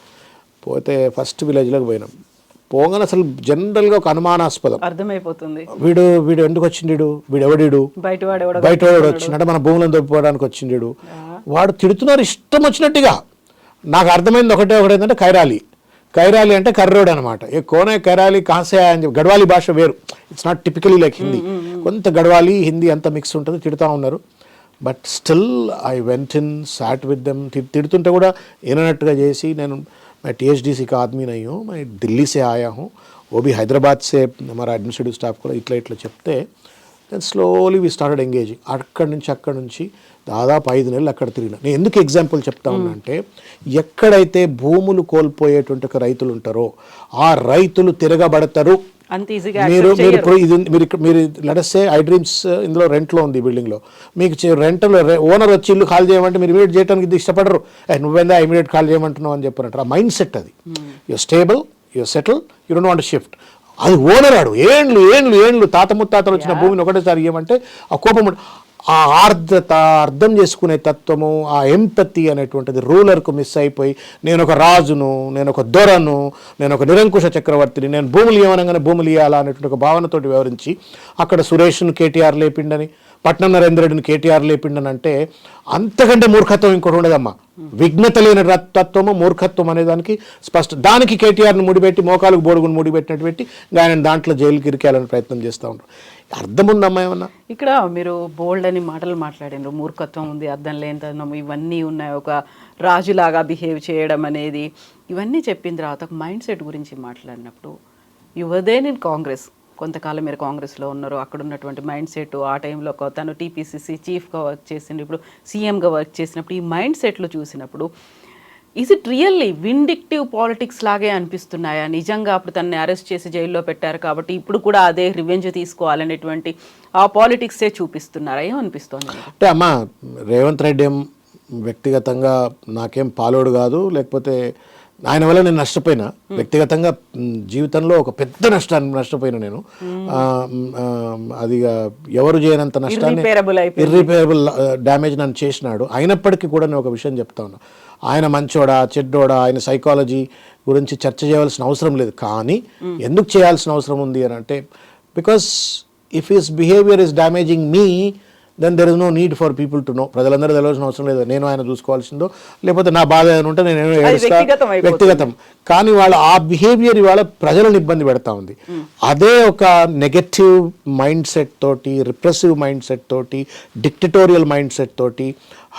పోతే ఫస్ట్ విలేజ్లోకి పోయినాం. పోగానే అసలు జనరల్గా ఒక అనుమానాస్పదం అర్థమైపోతుంది. వీడు ఎందుకు వచ్చిండు, వీడు ఎవడు బయటవాడు వచ్చిండు, మన భూములను దొబ్బిపోవడానికి వచ్చిండు. వాడు తిడుతున్నారు ఇష్టం వచ్చినట్టుగా. నాకు అర్థమైంది ఒకటే ఏంటంటే కైరాలి అంటే కర్రోడు అనమాట. ఏ కోనే కైరాలి కాసే అని చెప్పి, గడ్వాలి భాష వేరు, it's not typically like Hindi. కొంత గడ్వాలి హిందీ అంతా మిక్స్ ఉంటుంది. తిడుతూ ఉన్నారు. But still I went in, sat with them. తిడుతుంటే కూడా ఏనన్నట్టుగా చేసి, నేను मैं THDC का आदमी नहीं हूँ, मैं दिल्ली से आया हूँ, वो भी हैदराबाद से हमारा एडमिनिस्ट्रेटिव स्टाफ को ఇట్లా చెప్తే then slowly we started engaging. అక్కడి నుంచి దాదాపు 5 నెలలు అక్కడ తిరిగిన. నేను ఎందుకు ఎగ్జాంపుల్ చెప్తా ఉన్నా అంటే, ఎక్కడైతే భూములు కోల్పోయేటువంటి ఒక రైతులు ఉంటారో ఆ రైతులు తిరగబడతారు. మీరు లెటస్ ఐ డ్రీమ్స్ ఇందులో రెంట్లో ఉంది, బిల్డింగ్లో మీకు రెంట్లో ఓనర్ వచ్చి ఇల్లు ఖాళీ చేయమంటే మీరు ఇమీడియట్ చేయడానికి ఇష్టపడరు. నువ్వేందా ఇమీడియట్ ఖాళీ చేయమంటున్నావు అని చెప్పారంటారు. ఆ మైండ్ సెట్ అది. You're stable, you're settle, you don't want shift. అది ఓనర్ ఆడు ఏండ్లు తాత ముత్తాతలు వచ్చిన భూమిని ఒకటేసారి ఇవ్వమంటే ఆ కోపం, ఆ ఆర్ద్రత, అర్థం చేసుకునే తత్వము, ఆ ఎంపతి అనేటువంటిది రూలర్కు మిస్ అయిపోయి, నేను ఒక రాజును, నేను ఒక దొరను, నేను ఒక నిరంకుశ చక్రవర్తిని, నేను భూములు ఇవ్వనగానే భూములు ఇవ్వాలా అనేటువంటి ఒక భావనతోటి వివరించి అక్కడ సురేష్ను కేటీఆర్ లేపిండని, పట్నం నరేంద్ర రెడ్డిని కేటీఆర్ లేపిండని అంటే అంతకంటే మూర్ఖత్వం ఇంకోటి ఉండదమ్మా. విఘ్నత లేని తత్వము, మూర్ఖత్వం అనే దానికి దానికి కేటీఆర్ని ముడిపెట్టి, మోకాలకు బోడుగును ముడిపెట్టినట్టు ఆయన దాంట్లో జైలుకి ఇరికేయాలని ప్రయత్నం చేస్తూ ఉంటారు. అర్థం ఉందమ్మా ఏమన్నా? ఇక్కడ మీరు బోల్డ్ అని మాటలు మాట్లాడినారు, మూర్ఖత్వం ఉంది, అర్థం లేనితనం, ఇవన్నీ ఉన్నాయి, ఒక రాజులాగా బిహేవ్ చేయడం అనేది, ఇవన్నీ చెప్పిన తర్వాత ఒక మైండ్ సెట్ గురించి మాట్లాడినప్పుడు యువదే నేను కాంగ్రెస్, కొంతకాలం మీరు కాంగ్రెస్లో ఉన్నారు, అక్కడ ఉన్నటువంటి మైండ్ సెట్, ఆ టైంలో తను TPCC చీఫ్గా వర్క్ చేసిండు, ఇప్పుడు CMగా వర్క్ చేసినప్పుడు ఈ మైండ్ సెట్లు చూసినప్పుడు is it really vindictive politics లాగే అనిపిస్తున్నాయా? నిజంగా అప్పుడు తనని అరెస్ట్ చేసి జైల్లో పెట్టారు కాబట్టి ఇప్పుడు కూడా అదే రివెంజ్ తీసుకోవాలనేటువంటి ఆ పాలిటిక్సే చూపిస్తున్నారా? ఏమనిపిస్తోంది అంటే అమ్మా, రేవంత్ రెడ్డి ఏం వ్యక్తిగతంగా నాకేం పాలోడు కాదు, లేకపోతే ఆయన వల్ల నేను నష్టపోయినా, వ్యక్తిగతంగా జీవితంలో ఒక పెద్ద నష్టపోయినా నేను. అది ఎవరు చేయనంత నష్టాన్ని, ఇర్రిపేరబుల్ డ్యామేజ్ నన్ను చేసినాడు. అయినప్పటికీ కూడా నేను ఒక విషయం చెప్తా ఉన్నా, ఆయన మంచోడా చెడ్డోడా, ఆయన సైకాలజీ గురించి చర్చ చేయవలసిన అవసరం లేదు. కానీ ఎందుకు చేయాల్సిన అవసరం ఉంది అని అంటే, because if his behaviour is damaging me, then there is no need for people to know. ప్రజలందరూ తెలియాల్సిన అవసరం లేదు. నేను ఆయన చూసుకోవాల్సిందో, లేకపోతే నా బాధ ఏదైనా ఉంటే నేను వ్యక్తిగతం. కానీ వాళ్ళ ఆ బిహేవియర్ ఇవాళ ప్రజలను ఇబ్బంది పెడతా ఉంది. అదే ఒక నెగటివ్ మైండ్ సెట్ తోటి, రిప్రెసివ్ మైండ్ సెట్ తోటి, డిక్టటోరియల్ మైండ్ సెట్ తోటి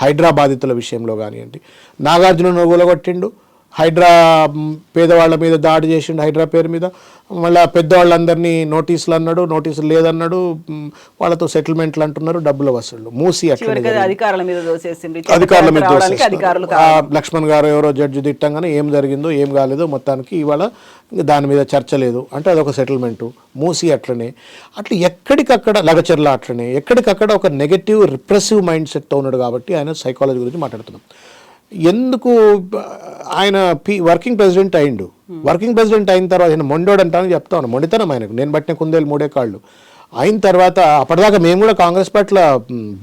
హైదరాబాదితుల విషయంలో కానివ్వండి, నాగార్జున కూలగొట్టిండు, హైడ్రా పేదవాళ్ళ మీద దాడి చేసిండు హైడ్రా పేరు మీద, మళ్ళీ పెద్దవాళ్ళందరినీ నోటీసులు అన్నాడు, నోటీసులు లేదన్నాడు, వాళ్ళతో సెటిల్మెంట్లు అంటున్నారు, డబ్బుల వసూళ్ళు. మూసి అధికారుల మీద లక్ష్మణ్ గారు ఎవరో జడ్జి తిట్టంగానే ఏం జరిగిందో ఏం కాలేదో మొత్తానికి ఇవాళ దాని మీద చర్చ లేదు అంటే అదొక సెటిల్మెంటు. మూసి అట్లనే, అట్లా ఎక్కడికక్కడ లగచర్ల అట్లనే ఎక్కడికక్కడ ఒక నెగటివ్ రిప్రెసివ్ మైండ్ సెట్తో ఉన్నాడు. కాబట్టి ఆయన సైకాలజీ గురించి మాట్లాడుతున్నాం. ఎందుకు ఆయన వర్కింగ్ ప్రెసిడెంట్ అయిండు, వర్కింగ్ ప్రెసిడెంట్ అయిన తర్వాత ఆయన మొండోడు అంటానని చెప్తా ఉన్నాను. మొండితనం ఆయనకు, నేను బట్టిన కుందేలు 3 కాళ్ళు అయిన తర్వాత. అప్పటిదాకా మేము కూడా కాంగ్రెస్ పార్టీలో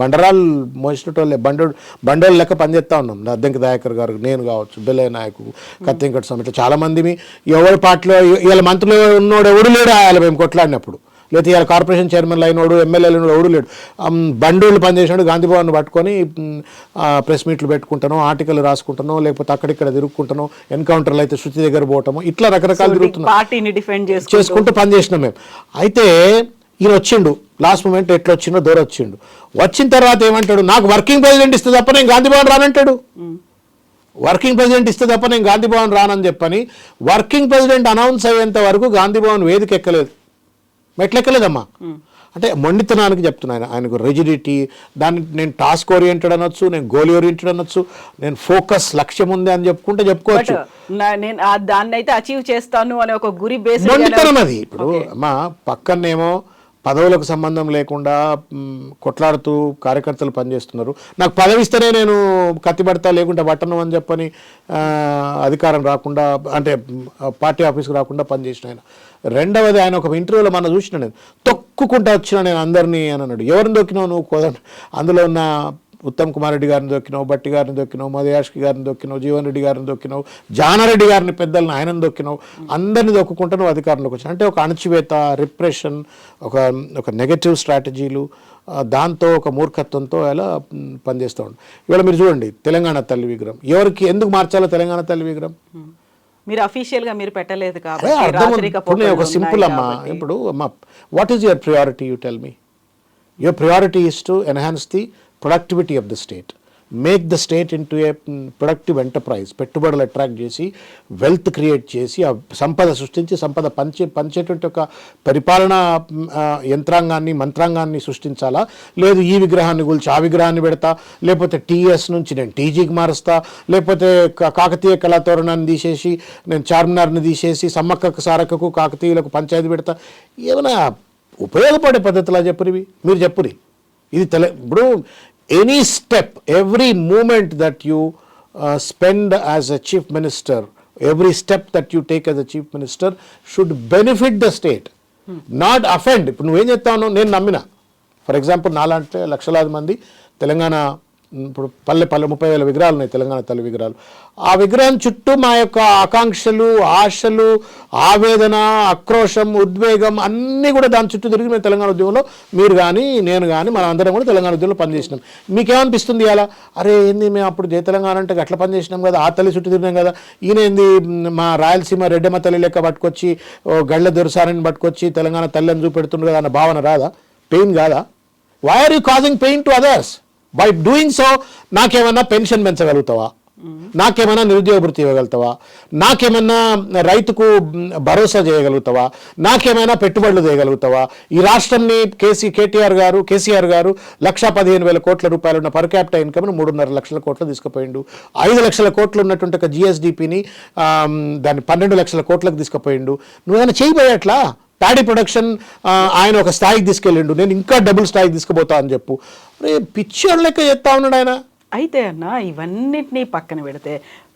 బండరాలు మోసినటోళ్ళే, బండోళ్ళు లెక్క పనిచేస్తూ ఉన్నాం. అద్దంకి దయాకర్ గారు, నేను కావచ్చు, బెల్లయ్య నాయకు, కత్తింకట స్వామి, ఇట్లా చాలామంది ఎవరి పార్టీలో వీళ్ళ మంత్రులు ఉన్నోడు ఎవడు లేడు ఆయన మేము కొట్లాడినప్పుడు, లేకపోతే ఇవాళ కార్పొరేషన్ చైర్మన్లు అయినోడు, ఎమ్మెల్యేలు ఎవడు లేడు. బండోళ్ళు పనిచేసినాడు, గాంధీ భవన్ పట్టుకొని ప్రెస్ మీట్లు పెట్టుకుంటానో, ఆర్టికల్ రాసుకుంటానో, లేకపోతే అక్కడిక్కడ తిరుగుకుంటానో, ఎన్కౌంటర్లు అయితే శృతి దగ్గర పోవటమో, ఇట్లా రకరకాలు తిరుగుతున్నాం, చేసుకుంటూ పనిచేసినాం మేము. అయితే ఈయన వచ్చిండు, లాస్ట్ మూమెంట్ ఎట్లా వచ్చిండో దూరం వచ్చిండు. వచ్చిన తర్వాత ఏమంటాడు, నాకు వర్కింగ్ ప్రెసిడెంట్ ఇస్తే తప్ప నేను గాంధీ భవన్ రానంటాడు. వర్కింగ్ ప్రెసిడెంట్ ఇస్తే తప్ప నేను గాంధీ భవన్ రానని చెప్పని వర్కింగ్ ప్రెసిడెంట్ అనౌన్స్ అయ్యేంత వరకు గాంధీ భవన్ వేదిక ఎక్కలేదు, మెట్లెక్కలేదమ్మా. అంటే మొండితనానికి చెప్తున్నాను, ఆయనకు రిజిడిటీ. దాన్ని నేను టాస్క్ ఓరియంటెడ్ అనొచ్చు, నేను గోల్ ఓరియంటెడ్ అనొచ్చు, నేను ఫోకస్ లక్ష్యం ఉంది అని చెప్పుకోవచ్చు. నేను దాన్ని అయితే అచీవ్ చేస్తాను అనే ఒక గురి బేస్ మొండితనం అది. ఇప్పుడు అమ్మా పక్కనేమో పదవులకు సంబంధం లేకుండా కొట్లాడుతూ కార్యకర్తలు పనిచేస్తున్నారు. నాకు పదవి ఇస్తేనే నేను కత్తిపడతా, లేకుంటే బట్టను అని చెప్పని అధికారం రాకుండా, అంటే పార్టీ ఆఫీస్కి రాకుండా పనిచేసిన ఆయన. రెండవది, ఆయన ఒక ఇంటర్వ్యూలో మన చూసిన, నేను తొక్కుకుంటా వచ్చిన నేను అందరినీ అని అన్నాడు. ఎవరిని దొక్కినావు నువ్వు? అందులో ఉన్న ఉత్తమ్ కుమార్ రెడ్డి గారిని దొక్కినావు, బట్టి గారిని దొక్కినావు, మధుయాష్కి గారిని దొక్కినావు, జీవన్ రెడ్డి గారిని దొక్కినావు, జానారెడ్డి గారిని పెద్దలను ఆయనను దొక్కినావు, అందరినీ దొక్కుంటూ నువ్వు అధికారంలోకి వచ్చావు. అంటే ఒక అణచివేత, రిప్రెషన్, ఒక నెగటివ్ స్ట్రాటజీలు, దాంతో ఒక మూర్ఖత్వంతో అలా పనిచేస్తూ ఉండు. ఇవాళ మీరు చూడండి, తెలంగాణ తల్లి విగ్రహం ఎవరికి ఎందుకు మార్చాలో? తెలంగాణ తల్లి విగ్రహం మీరు అఫీషియల్ గా మీరు పెట్టలేదు కాబట్టి ఒక సింపుల్ అమ్మా. ఇప్పుడు అమ్మా, what is your priority? You tell me. Your priority is to enhance the productivity of the state, make the state into a productive enterprise, పెట్టుబడులు అట్రాక్ట్ చేసి వెల్త్ క్రియేట్ చేసి ఆ సంపద సృష్టించి సంపద పంచేటువంటి ఒక పరిపాలనా యంత్రాంగాన్ని, మంత్రాంగాన్ని సృష్టించాలా? లేదు ఈ విగ్రహాన్ని గురించి ఆ విగ్రహాన్ని పెడతా, లేకపోతే టీఎస్ నుంచి నేను టీజీకి మారుస్తా, లేకపోతే కాకతీయ కళాతోరణాన్ని తీసేసి నేను చార్మినార్ని తీసేసి సమ్మక్కకు సారక్కకు కాకతీయులకు పంచాయతీ పెడతా, ఏమైనా ఉపయోగపడే పద్ధతులా చెప్పురివి? మీరు చెప్పురి. ఇది ఇప్పుడు any step, every moment that you spend as a chief minister, every step that you take as a chief minister should benefit the state, not offend. ఇప్పుడు నువ్వేం చెప్తావు? నేను నమ్మిన, ఫర్ ఎగ్జాంపుల్ నాలాంటి లక్షలాది మంది తెలంగాణ, ఇప్పుడు 30,000 విగ్రహాలు ఉన్నాయి, తెలంగాణ తల్లి విగ్రహాలు. ఆ విగ్రహం చుట్టూ మా యొక్క ఆకాంక్షలు, ఆశలు, ఆవేదన, ఆక్రోశం, ఉద్వేగం అన్నీ కూడా దాని చుట్టూ తిరిగి మేము తెలంగాణ ఉద్యమంలో, మీరు కానీ నేను కానీ మనం అందరం కూడా తెలంగాణ ఉద్యమంలో పనిచేసినాం. మీకేమనిపిస్తుంది అలా? అరే ఏంది, మేము అప్పుడు జయ తెలంగాణ అంటే అట్లా పనిచేసినాం కదా, ఆ తల్లి చుట్టూ తిరిగినాం కదా, ఈయన ఏంది మా రాయలసీమ రెడ్డమ్మ తల్లి లెక్క పట్టుకొచ్చి గళ్ళ దొరసారని పట్టుకొచ్చి తెలంగాణ తల్లి అని చూపెడుతుంది కదా అన్న భావన రాదా? పెయిన్ కాదా? Why are you causing pain to others? By doing so నాకేమన్నా పెన్షన్ పెంచగలుగుతావా? నాకేమైనా నిరుద్యోగ భృతి ఇవ్వగలుగుతావా? నాకేమైనా రైతుకు భరోసా చేయగలుగుతావా? నాకేమైనా పెట్టుబడులు చేయగలుగుతావా? ఈ రాష్ట్రాన్ని కేసీఆర్ గారు 1,15,000 కోట్ల రూపాయలు ఉన్న పర్ క్యాపిటల్ ఇన్కమ్ను 3.5 లక్షల కోట్లు తీసుకుపోయిండు. 5 లక్షల కోట్లు ఉన్నటువంటి ఒక జిఎస్డిపిని దాన్ని 12 లక్షల కోట్లకు తీసుకుపోయిండు. నువ్వేమైనా చేయబోయేట్లా? ప్యాడీ ప్రొడక్షన్ ఆయన ఒక స్థాయికి తీసుకెళ్ళిండు, నేను ఇంకా డబుల్ స్థాయికి తీసుకుపోతా అని చెప్పు. పిచ్చోళ్ళ లెక్క చెప్తా ఉన్నాడు ఆయన. అయితే అన్న, ఇవన్నిటినీ పక్కన పెడితే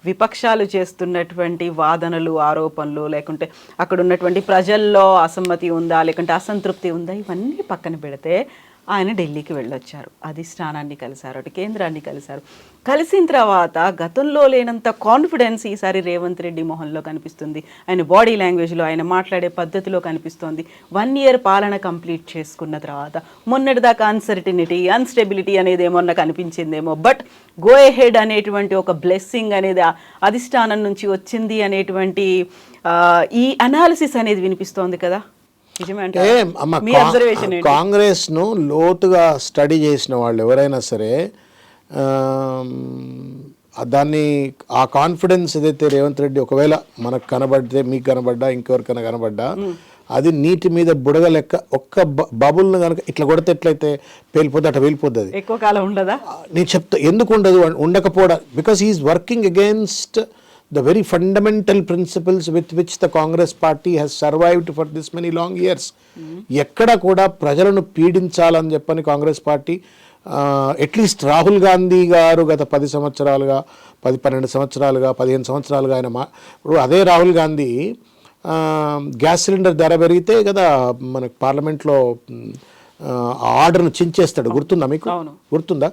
విపక్షాలు చేస్తున్నటువంటి వాదనలు, ఆరోపణలు, లేకుంటే అక్కడ ఉన్నటువంటి ప్రజల్లో అసమ్మతి ఉందా, లేకుంటే అసంతృప్తి ఉందా, ఇవన్నీ పక్కన పెడితే ఆయన ఢిల్లీకి వెళ్ళొచ్చారు, అధిష్టానాన్ని కలిశారు, అటు కేంద్రాన్ని కలిశారు. కలిసిన తర్వాత గతంలో లేనంత కాన్ఫిడెన్స్ ఈసారి రేవంత్ రెడ్డి మొహంలో కనిపిస్తుంది, ఆయన బాడీ లాంగ్వేజ్లో, ఆయన మాట్లాడే పద్ధతిలో కనిపిస్తోంది. 1 year పాలన కంప్లీట్ చేసుకున్న తర్వాత మొన్నటిదాకా అన్స్టెబిలిటీ అనేది ఏమన్నా కనిపించిందేమో, బట్ గో ఎహెడ్ అనేటువంటి ఒక బ్లెస్సింగ్ అనేది అధిష్టానం నుంచి వచ్చింది అనేటువంటి ఈ అనాలిసిస్ అనేది వినిపిస్తోంది కదా. కాంగ్రెస్ ను లోతుగా స్టడీ చేసిన వాళ్ళు ఎవరైనా సరే దాన్ని ఆ కాన్ఫిడెన్స్ ఏదైతే రేవంత్ రెడ్డి ఒకవేళ మనకు కనబడితే, మీకు కనబడ్డా, ఇంకెవరికైనా కనబడ్డా, అది నీటి మీద బుడగ లెక్క ఒక్క బబుల్ను కనుక ఇట్లా కొడితే ఎట్లయితే పేలిపోద్ది అట్లా వెళ్ళిపోద్ది. ఎక్కువ కాలం ఉండదా? నేను చెప్తా ఎందుకు ఉండదు, ఉండకపోవడం because he's working against the very fundamental principles with which the Congress party has survived for this many long years. ఎక్కడ కూడా ప్రజలను పీడించాలని చెప్పని కాంగ్రెస్ పార్టీ అట్లీస్ట్ రాహుల్ గాంధీ గారు గత 10 సంవత్సరాలుగా 12 సంవత్సరాలుగా 15 సంవత్సరాలుగా ఆయన ఇప్పుడు అదే రాహుల్ గాంధీ గ్యాస్ సిలిండర్ ధర పెరిగితే కదా మనకు పార్లమెంట్లో ఆర్డర్ను చించేస్తాడు, గుర్తుందా మీకు? గుర్తుందా?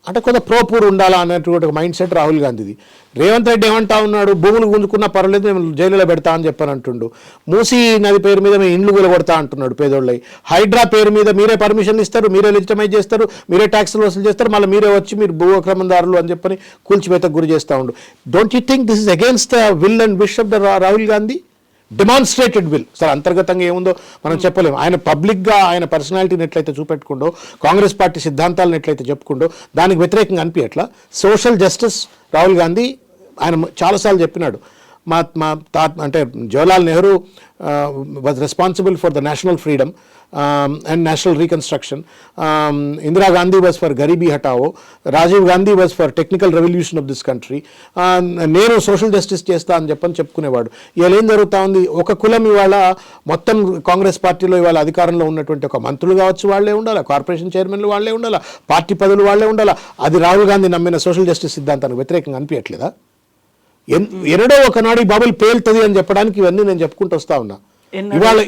అంటే కొంత ప్రోపూర్ ఉండాలా అన్నటువంటి ఒక మైండ్ సెట్ రాహుల్ గాంధీది. రేవంత్ రెడ్డి ఏమంటా ఉన్నాడు, భూములు గుంజుకున్నా పర్వాలేదు మేము జైలులో పెడతా అని చెప్పని అంటుండు. మూసీ నది పేరు మీద మేము ఇండ్లు కూలగొడతా అంటున్నాడు పేదోళ్ళై. హైడ్రా పేరు మీద మీరే పర్మిషన్ ఇస్తారు, మీరే లెజిటమైజ్ చేస్తారు, మీరే ట్యాక్సులు వసూలు చేస్తారు, మళ్ళీ మీరే వచ్చి మీరు భూ అక్రమదారులు అని చెప్పని కూల్చివేతకు గురి చేస్తూ ఉండు. Don't you think this is against the will and wish of the Rahul Gandhi? Demonstrated will. Sir అంతర్గతంగా ఏముందో మనం చెప్పలేము. ఆయన పబ్లిక్గా ఆయన పర్సనాలిటీని ఎట్లయితే చూపెట్టుకుండో, కాంగ్రెస్ పార్టీ సిద్ధాంతాలను ఎట్లయితే చెప్పుకుండో, దానికి వ్యతిరేకంగా అనిపించట్లా. సోషల్ జస్టిస్ రాహుల్ గాంధీ ఆయన చాలాసార్లు చెప్పినాడు. అంటే Jawaharlal Nehru was responsible for the national freedom and national reconstruction. Indira Gandhi was for Garibi Hatao. Rajiv Gandhi was for technical revolution of this country. నేను సోషల్ జస్టిస్ చేస్తా అని చెప్పని చెప్పుకునేవాడు. ఇవాళ ఏం జరుగుతూ ఉంది, ఒక కులం ఇవాళ మొత్తం కాంగ్రెస్ పార్టీలో ఇవాళ అధికారంలో ఉన్నటువంటి ఒక మంత్రులు కావచ్చు వాళ్ళే ఉండాలా, కార్పొరేషన్ చైర్మన్లు వాళ్ళే ఉండాలా, పార్టీ పదవులు వాళ్ళే ఉండాలా. అది రాహుల్ గాంధీ నమ్మిన సోషల్ జస్టిస్ సిద్ధాంతానికి వ్యతిరేకంగా అనిపించట్లేదా? ఎన్నడో ఒకనాడు ఈ బబుల్ పేలుతుంది అని చెప్పడానికి ఇవన్నీ నేను చెప్పుకుంటూ వస్తా ఉన్నా. ఇవాళ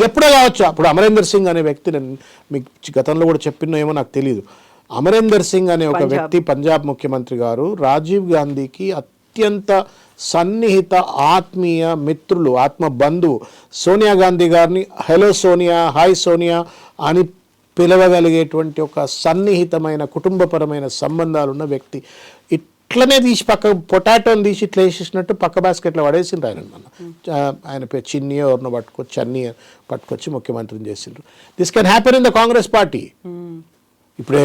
ఎప్పుడో కావచ్చు. అప్పుడు అమరేందర్ సింగ్ అనే వ్యక్తి, నేను మీకు గతంలో కూడా చెప్పినో ఏమో నాకు తెలియదు, అమరేందర్ సింగ్ అనే ఒక వ్యక్తి పంజాబ్ ముఖ్యమంత్రి గారు రాజీవ్ గాంధీకి అత్యంత సన్నిహిత ఆత్మీయ మిత్రులు, ఆత్మ బంధువు. సోనియా గాంధీ గారిని హలో సోనియా, హాయ్ సోనియా అని పిలవగలిగేటువంటి ఒక సన్నిహితమైన కుటుంబపరమైన సంబంధాలున్న వ్యక్తి. ఇట్లనే తీసి పక్క పొటాటోని తీసి ఇట్లా వేసేసినట్టు పక్క బాస్కెట్లో పడేసిండ్రు ఆయన పేరు చిన్ని ఎవరినో పట్టుకొచ్చి చన్ని పట్టుకొచ్చి ముఖ్యమంత్రిని చేసిండ్రు. This can happen in the Congress party. ఇప్పుడు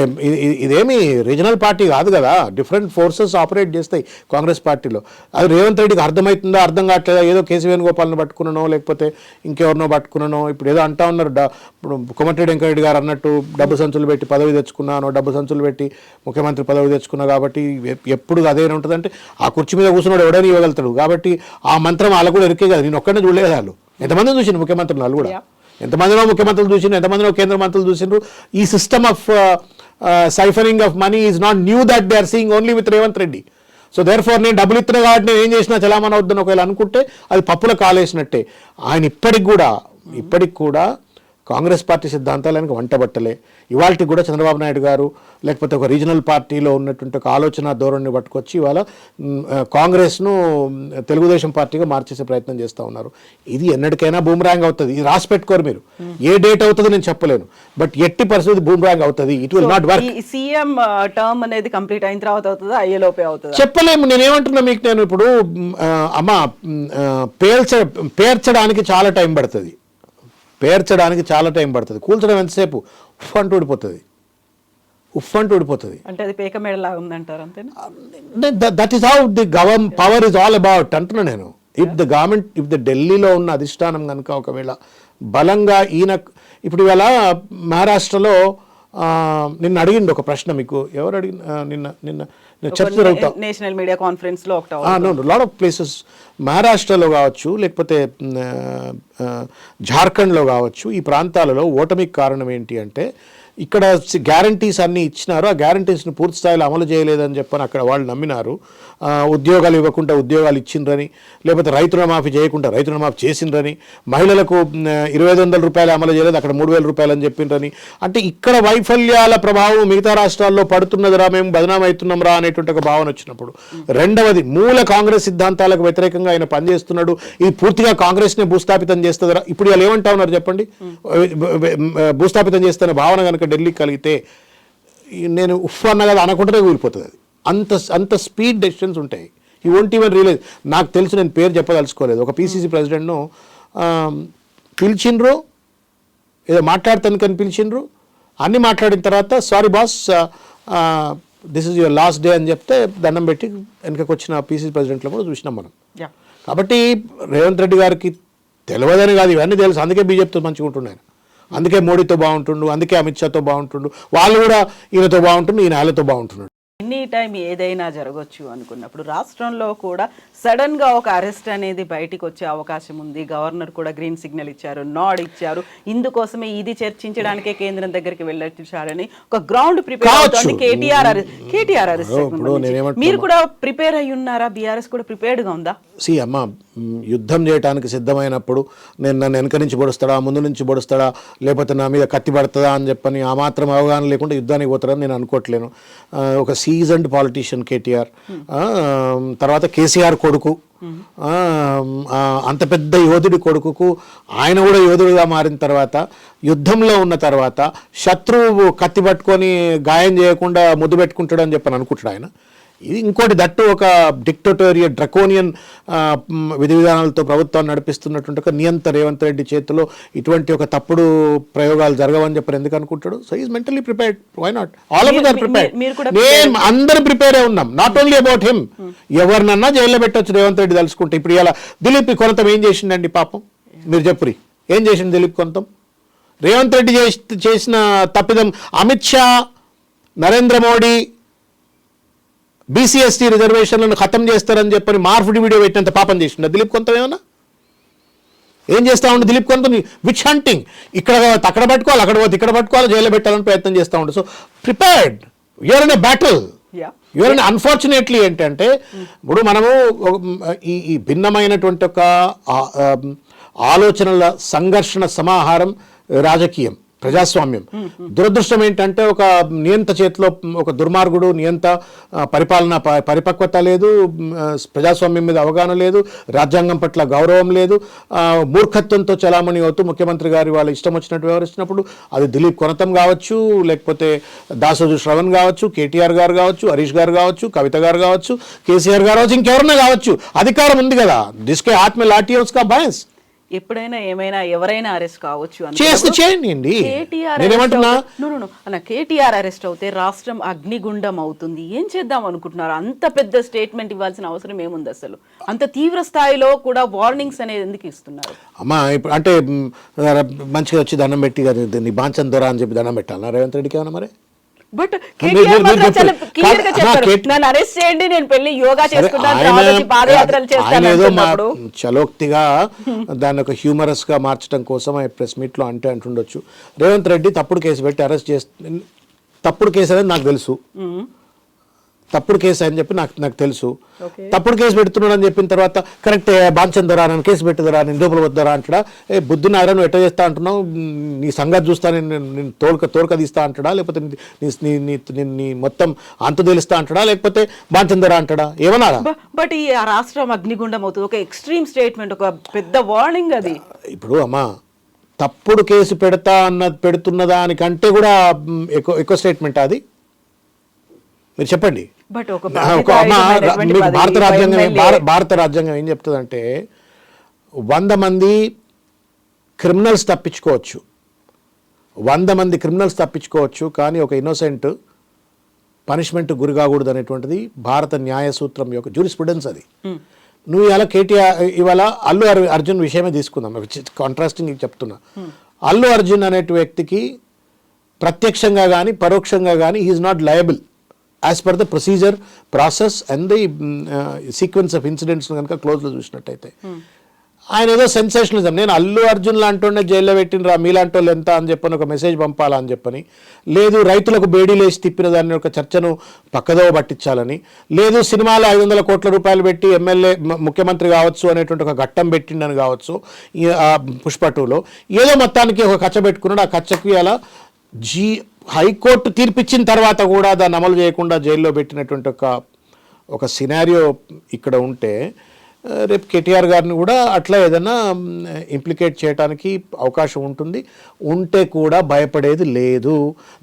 ఇదేమి రీజనల్ పార్టీ కాదు కదా, డిఫరెంట్ ఫోర్సెస్ ఆపరేట్ చేస్తాయి కాంగ్రెస్ పార్టీలో. అది రేవంత్ రెడ్డికి అర్థమవుతుందో అర్థం కావట్లేదా, ఏదో కేసీ వేణుగోపాల్ని పట్టుకున్నానో లేకపోతే ఇంకెవరినో పట్టుకున్నానో. ఇప్పుడు ఏదో అంటా ఉన్నారు, ఇప్పుడు కోమటిరెడ్డి వెంకరెడ్డి గారు అన్నట్టు డబ్బు సంచులు పెట్టి పదవి తెచ్చుకున్నాను, డబ్బు సంచులు పెట్టి ముఖ్యమంత్రి పదవి తెచ్చుకున్నా కాబట్టి ఎప్పుడు అదే ఉంటుందంటే ఆ కుర్చీ మీద కూర్చున్నాడు ఎవడైనా ఇవ్వగలుగుతాడు. కాబట్టి ఆ మంత్రం వాళ్ళు కూడా ఎరికే కదా. నేను ఒక్కడే చూడలేదు, వాళ్ళు ఎంతమంది చూసిండు ముఖ్యమంత్రులు, వాళ్ళు కూడా ఎంతమందినో ముఖ్యమంత్రులు చూసిండ్రు, ఎంతమందినో కేంద్ర మంత్రులు చూసిండ్రు. ఈ system of siphoning of money is not new that they are seeing only with Revanth Reddy. So therefore నేను డబ్బులు ఇస్తున్నా కాబట్టి నేను ఏం చేసినా చలామణి అవుద్దని ఒకవేళ అనుకుంటే అది పప్పుల కాలేసినట్టే. ఆయన ఇప్పటికి కూడా కాంగ్రెస్ పార్టీ సిద్ధాంతాలకు వంటబట్టలే. ఇవాళకి కూడా చంద్రబాబు నాయుడు గారు లేకపోతే ఒక రీజనల్ పార్టీలో ఉన్నటువంటి ఒక ఆలోచన ధోరణిని పట్టుకొచ్చి ఇవాళ కాంగ్రెస్ను తెలుగుదేశం పార్టీగా మార్చేసే ప్రయత్నం చేస్తూ ఉన్నారు. ఇది ఎన్నటికైనా బూమ్రాంగ్ అవుతుంది. ఇది రాసి పెట్టుకోరు మీరు. ఏ డేట్ అవుతుంది నేను చెప్పలేను, బట్ ఎట్టి పరిస్థితి బూమ్రాంగ్ అవుతుంది. It will not work. CM term అనేది కంప్లీట్ అయిన తర్వాత అవుతుందా, అయ్యేలోపే అవుతుందా చెప్పలేము. నేనేమంటున్నా మీకు, నేను ఇప్పుడు అమ్మ పేర్చడానికి చాలా టైం పడుతుంది, కూల్చడం ఎంతసేపు ఉఫ్ అంటూ ఊడిపోతుంది. అంటే అది పేక మేడలాగా ఉందంటారు అంతేనా? That is how the power is all about అంటున్నా నేను. ఇఫ్ ద ఢిల్లీలో ఉన్న అధిష్టానం కనుక ఒకవేళ బలంగా ఈయన ఇప్పుడు ఇవాళ మహారాష్ట్రలో నిన్న అడిగింది ఒక ప్రశ్న, మీకు ఎవరు అడిగిన నిన్న చర్చ జరుగుతా నేషనల్ మీడియా కాన్ఫరెన్స్ లో లాట్ ఆఫ్ ప్లేసెస్ మహారాష్ట్రలో కావచ్చు లేకపోతే ఝార్ఖండ్లో కావచ్చు, ఈ ప్రాంతాలలో ఓటమికి కారణం ఏంటి అంటే ఇక్కడ గ్యారంటీస్ అన్నీ ఇచ్చినారు, ఆ గ్యారంటీస్ని పూర్తి స్థాయిలో అమలు చేయలేదని చెప్పని అక్కడ వాళ్ళు నమ్మినారు. ఉద్యోగాలు ఇవ్వకుండా ఉద్యోగాలు ఇచ్చిండ్రని, లేకపోతే రైతు రుణమాఫీ చేయకుండా రైతు రుణమాఫీ చేసిండ్రని, మహిళలకు 2500 రూపాయలు అమలు చేయలేదు అక్కడ 3000 రూపాయలు అని చెప్పిండ్రని. అంటే ఇక్కడ వైఫల్యాల ప్రభావం మిగతా రాష్ట్రాల్లో పడుతున్నదిరా, మేము బదనాం అవుతున్నాం రా అనేటువంటి ఒక భావన వచ్చినప్పుడు. రెండవది, మూల కాంగ్రెస్ సిద్ధాంతాలకు వ్యతిరేకంగా ఆయన పనిచేస్తున్నాడు, ఇది పూర్తిగా కాంగ్రెస్నే భూస్థాపితం చేస్తుందిరా. ఇప్పుడు వాళ్ళు ఏమంటా ఉన్నారు చెప్పండి? భూస్థాపితం చేస్తున్న భావన కనుక ఢిల్లీకి కలిగితే నేను ఉఫ్ అన్న కదా అనకుండానే కూలిపోతుంది. అది అంత స్పీడ్ డెసిషన్స్ ఉంటాయి. ఈ వోంట్ ఈవెన్ రియలైజ్. నాకు తెలుసు, నేను పేరు చెప్పదలుచుకోలేదు, ఒక పీసీసీ ప్రెసిడెంట్ను పిలిచిండ్రు, ఏదో మాట్లాడతాను పిలిచిండ్రు, అన్నీ మాట్లాడిన తర్వాత sorry boss this is your last day అని చెప్తే దండం పెట్టి వెనకకి వచ్చిన పీసీసీ ప్రెసిడెంట్లో కూడా చూసినాం మనం. కాబట్టి రేవంత్ రెడ్డి గారికి తెలియదని కాదు, ఇవన్నీ తెలుసు, అందుకే బీజేపీతో మంచిగా ఉంటున్నాను, అందుకే మోడీతో బాగుంటుండు, అందుకే అమిత్ షాతో బాగుంటుండు, వాళ్ళు కూడా ఈయనతో బాగుంటుండు, ఈయన వాళ్ళతో బాగుంటున్నాడు. ఎనీ టైం ఏదైనా జరగచ్చు అనుకున్నప్పుడు రాష్ట్రంలో కూడా సడన్ గా ఒక అరెస్ట్ అనేది బయటికి వచ్చే అవకాశం ఉంది. గవర్నర్ కూడా గ్రీన్ సిగ్నల్ ఇచ్చారు, నాడ్ ఇచ్చారు. ఇందుకోసమే ఇది చర్చించడానికే కేంద్రం దగ్గరికి వెళ్ళారని ఒక గ్రౌండ్ ప్రిపేర్ అవుతుంది. కేటీఆర్ అరెస్ట్ మీరు కూడా ప్రిపేర్ అయ్యి ఉన్నారా? బీఆర్ఎస్ కూడా ప్రిపేర్డ్ గా ఉందా? అమ్మ, యుద్ధం చేయడానికి సిద్ధమైనప్పుడు నేను నన్ను వెనక నుంచి పొడుస్తాడా, ముందు నుంచి పొడుస్తాడా, లేకపోతే నా మీద కత్తి పడుతుందా అని చెప్పని ఆ మాత్రం అవగాహన లేకుండా యుద్ధానికి పోతారని నేను అనుకోవట్లేను. ఒక సీజన్డ్ పాలిటీషియన్ కేటీఆర్, తర్వాత కేసీఆర్ కొడుకు, అంత పెద్ద యోధుడి కొడుకుకు ఆయన కూడా యోధుడిగా మారిన తర్వాత, యుద్ధంలో ఉన్న తర్వాత శత్రువు కత్తి పట్టుకొని గాయం చేయకుండా ముద్దు పెట్టుకుంటాడు అని చెప్పని అనుకుంటాడు ఆయన. ఇది ఇంకోటి, దట్టు ఒక డిక్టటోరియల్ డ్రకోనియన్ విధి విధానాలతో ప్రభుత్వాన్ని నడిపిస్తున్నటువంటి ఒక నియంత రేవంత్ రెడ్డి చేతిలో ఇటువంటి ఒక తప్పుడు ప్రయోగాలు జరగవని చెప్పని ఎందుకు అనుకుంటాడు? So is mentally prepared. Why not? All of us are prepared. మేము అందరూ ప్రిపేరే ఉన్నాం, నాట్ ఓన్లీ అబౌట్ హిమ్. ఎవరినన్నా జైల్లో పెట్టొచ్చు రేవంత్ రెడ్డి తలుచుకుంటే. ఇప్పుడు ఇలా దిలీప్ కొనతం ఏం చేసిండండి పాపం? మీరు చెప్పురి, ఏం చేసిండు దిలీప్ కొనతం? రేవంత్ రెడ్డి చేసిన తప్పిదం అమిత్ షా, నరేంద్ర మోడీ బీసీఎస్టీ రిజర్వేషన్లను ఖతం చేస్తారని చెప్పని మార్ఫుడి వీడియో పెట్టినంత పాపం చేసిండు దిలీప్ కొంత. ఏమన్నా ఏం చేస్తా ఉండు దిలీప్ కొంత? Which hunting. ఇక్కడ అక్కడ పట్టుకోవాలి, అక్కడ పోతే ఇక్కడ పట్టుకోవాలి, జైల్లో పెట్టాలని ప్రయత్నం చేస్తూ ఉండు. So prepared, you're in a battle. You're in unfortunately ఏంటంటే ఇప్పుడు మనము ఈ భిన్నమైనటువంటి ఒక ఆలోచనల సంఘర్షణ సమాహారం రాజకీయం, ప్రజాస్వామ్యం. దురదృష్టం ఏంటంటే ఒక నియంత చేతిలో ఒక దుర్మార్గుడు, నియంత పరిపాలన పరిపక్వత లేదు, ప్రజాస్వామ్యం మీద అవగాహన లేదు, రాజ్యాంగం పట్ల గౌరవం లేదు, మూర్ఖత్వంతో చలామణి అవుతూ ముఖ్యమంత్రి గారి వాళ్ళ ఇష్టం వచ్చినట్టు వ్యవహరిస్తున్నప్పుడు అది దిలీప్ కొనతం కావచ్చు, లేకపోతే దాసోజు శ్రవణ్ కావచ్చు, కేటీఆర్ గారు కావచ్చు, హరీష్ గారు కావచ్చు, కవిత గారు కావచ్చు, కేసీఆర్ గారు కావచ్చు, ఇంకెవరన్నా కావచ్చు. అధికారం ఉంది కదా, దిస్కే ఆత్మ లాఠీ కా భయన్స్. ఎప్పుడైనా ఏమైనా ఎవరైనా అరెస్ట్ కావచ్చు చేయండి. కేటీఆర్ అరెస్ట్ అవుతే రాష్ట్రం అగ్నిగుండం అవుతుంది. ఏం చేద్దాం అనుకుంటున్నారు? అంత పెద్ద స్టేట్మెంట్ ఇవ్వాల్సిన అవసరం ఏముంది? అసలు అంత తీవ్ర స్థాయిలో కూడా వార్నింగ్స్ అనేది ఎందుకు ఇస్తున్నారు? అమ్మా, ఇప్పుడు అంటే మంచిగా వచ్చి దండం పెట్టి నీ బాంచన్ దొర అని చెప్పి దండం పెట్టాలన్నా రేవంత్ రెడ్డికి ఏమన్నా మరి? బట్ నన్ను అరెస్ట్ చేయండి, నేను పెళ్లి యోగా చేసుకుంటాను, చలోక్తిగా దాన్ని ఒక హ్యూమరస్ గా మార్చడం కోసం ప్రెస్ మీట్ లో అంటుండొచ్చు. రేవంత్ రెడ్డి తప్పుడు కేసు పెట్టి అరెస్ట్ చేస్తే, తప్పుడు కేసు అనేది నాకు తెలుసు, తప్పుడు కేసు అని చెప్పి నాకు తెలుసు. తప్పుడు కేసు పెడుతున్నాడు అని చెప్పిన తర్వాత కరెక్ట్ బాంచందరా, నన్ను కేసు పెట్టదురా, నేను లోపల వద్దరా అంటాడా? బుద్ధుని ఆరా నువ్వు ఎట్లా చేస్తా అంటున్నావు, నీ సంగతి చూస్తా, నేను తోలుక తీస్తా అంటాడా, లేకపోతే నీ మొత్తం అంతు తెలుస్తా అంటాడా, లేకపోతే బాంచందరా అంటాడా? ఏమన్నారా? బట్ ఈ రాష్ట్రం అగ్నిగుండం అవుతుంది, ఒక ఎక్స్ట్రీమ్ స్టేట్మెంట్, ఒక పెద్ద వార్నింగ్ అది. ఇప్పుడు అమ్మా, తప్పుడు కేసు పెడుతున్న దానికంటే కూడా ఎక్కువ స్టేట్మెంట్ అది. మీరు చెప్పండి. భారత రాజ్యాంగం ఏం చెప్తుందంటే 100 మంది క్రిమినల్స్ తప్పించుకోవచ్చు, 100 మంది క్రిమినల్స్ తప్పించుకోవచ్చు, కానీ ఒక ఇన్నోసెంట్ పనిష్మెంట్ గురి కాకూడదు అనేటువంటిది భారత న్యాయ సూత్రం యొక్క జ్యూరిస్ప్రుడెన్స్. అది నువ్వు ఇలా ఇవాళ అల్లు అర్జున్ విషయమే తీసుకుందాం, కాంట్రాస్టింగ్ చెప్తున్నా. అల్లు అర్జున్ అనే వ్యక్తికి ప్రత్యక్షంగా కానీ పరోక్షంగా కానీ he's not liable as per the procedure, process and the sequence of incidents కనుక క్లోజ్లో చూసినట్టయితే. ఆయన ఏదో సెన్సేషనలిజం, నేను అల్లు అర్జున్ లాంటి జైల్లో పెట్టినరా మీలాంటి వాళ్ళు ఎంత అని చెప్పని ఒక మెసేజ్ పంపాలా అని చెప్పని, లేదు రైతులకు బేడీలేసి తిప్పిన దాన్ని ఒక చర్చను పక్కదోవ పట్టించాలని, లేదు సినిమాలో 500 కోట్ల రూపాయలు పెట్టి ఎమ్మెల్యే ముఖ్యమంత్రి కావచ్చు అనేటువంటి ఒక ఘట్టం పెట్టిండని కావచ్చు పుష్ప 2లో, ఏదో మొత్తానికి ఒక కచ్చ పెట్టుకున్నాడు. ఆ కచ్చకి అలా హైకోర్టు తీర్పిచ్చిన తర్వాత కూడా దాన్ని అమలు చేయకుండా జైల్లో పెట్టినటువంటి ఒక సినారియో ఇక్కడ ఉంటే, రేపు కేటీఆర్ గారిని కూడా అట్లా ఏదైనా ఇంప్లికేట్ చేయడానికి అవకాశం ఉంటుంది. ఉంటే కూడా భయపడేది లేదు.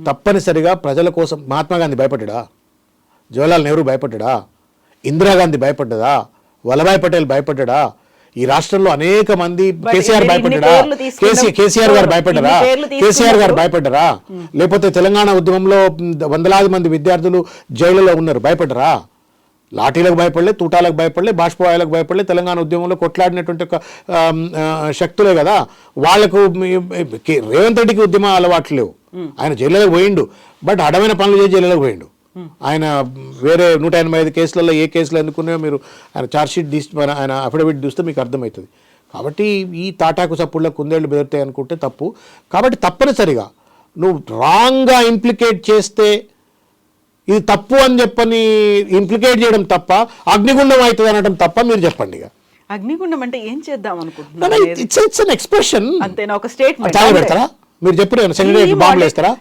తప్పనిసరిగా ప్రజల కోసం మహాత్మా గాంధీ భయపడ్డా, జవహర్లాల్ నెహ్రూ భయపడ్డా, ఇందిరాగాంధీ భయపడ్డదా, వల్లభాయ్ పటేల్ భయపడ్డా, ఈ రాష్ట్రంలో అనేక మంది, కేసీఆర్ భయపడ్డా, కేసీఆర్ గారు భయపడ్డరా, కేసీఆర్ గారు భయపడ్డరా, లేకపోతే తెలంగాణ ఉద్యమంలో వందలాది మంది విద్యార్థులు జైలులో ఉన్నారు, భయపడ్డరా? లాఠీలకు భయపడలే, తూటాలకు భయపడలే, బాష్పవాయులకు భయపడలే. తెలంగాణ ఉద్యమంలో కొట్లాడినటువంటి ఒక శక్తులే కదా వాళ్లకు. రేవంత్ రెడ్డికి ఉద్యమ అలవాట్లు లేవు, ఆయన జైలులోకి పోయిండు, బట్ అడమైన పనులు చేసి జైలులోకి పోయిండు. ఆయన వేరే 185 కేసులలో ఏ కేసులు ఎందుకున్నాయో మీరు ఆయన ఛార్జ్షీట్ తీసి ఆయన అఫిడవిట్ చూస్తే మీకు అర్థమవుతుంది. కాబట్టి ఈ తాటాకు చప్పుళ్ళ కుందేళ్లు బెదరుతాయి అనుకుంటే తప్పు. కాబట్టి తప్పనిసరిగా నువ్వు రాంగ్గా ఇంప్లికేట్ చేస్తే ఇది తప్పు అని చెప్పని ఇంప్లికేట్ చేయడం తప్ప, అగ్నిగుండం అవుతుంది అనడం తప్ప మీరు చెప్పండి. ఇక అగ్నిగుండం అంటే ఏం చేద్దాం అనుకుంటున్నారు? ఇట్స్ ఎన్ ఎక్స్ప్రెషన్ అంతేనా? ఒక స్టేట్మెంట్ చాలా పెడతారా మీరు? చెప్పారు సెక్రటరీ బాంబులు వేస్తారా?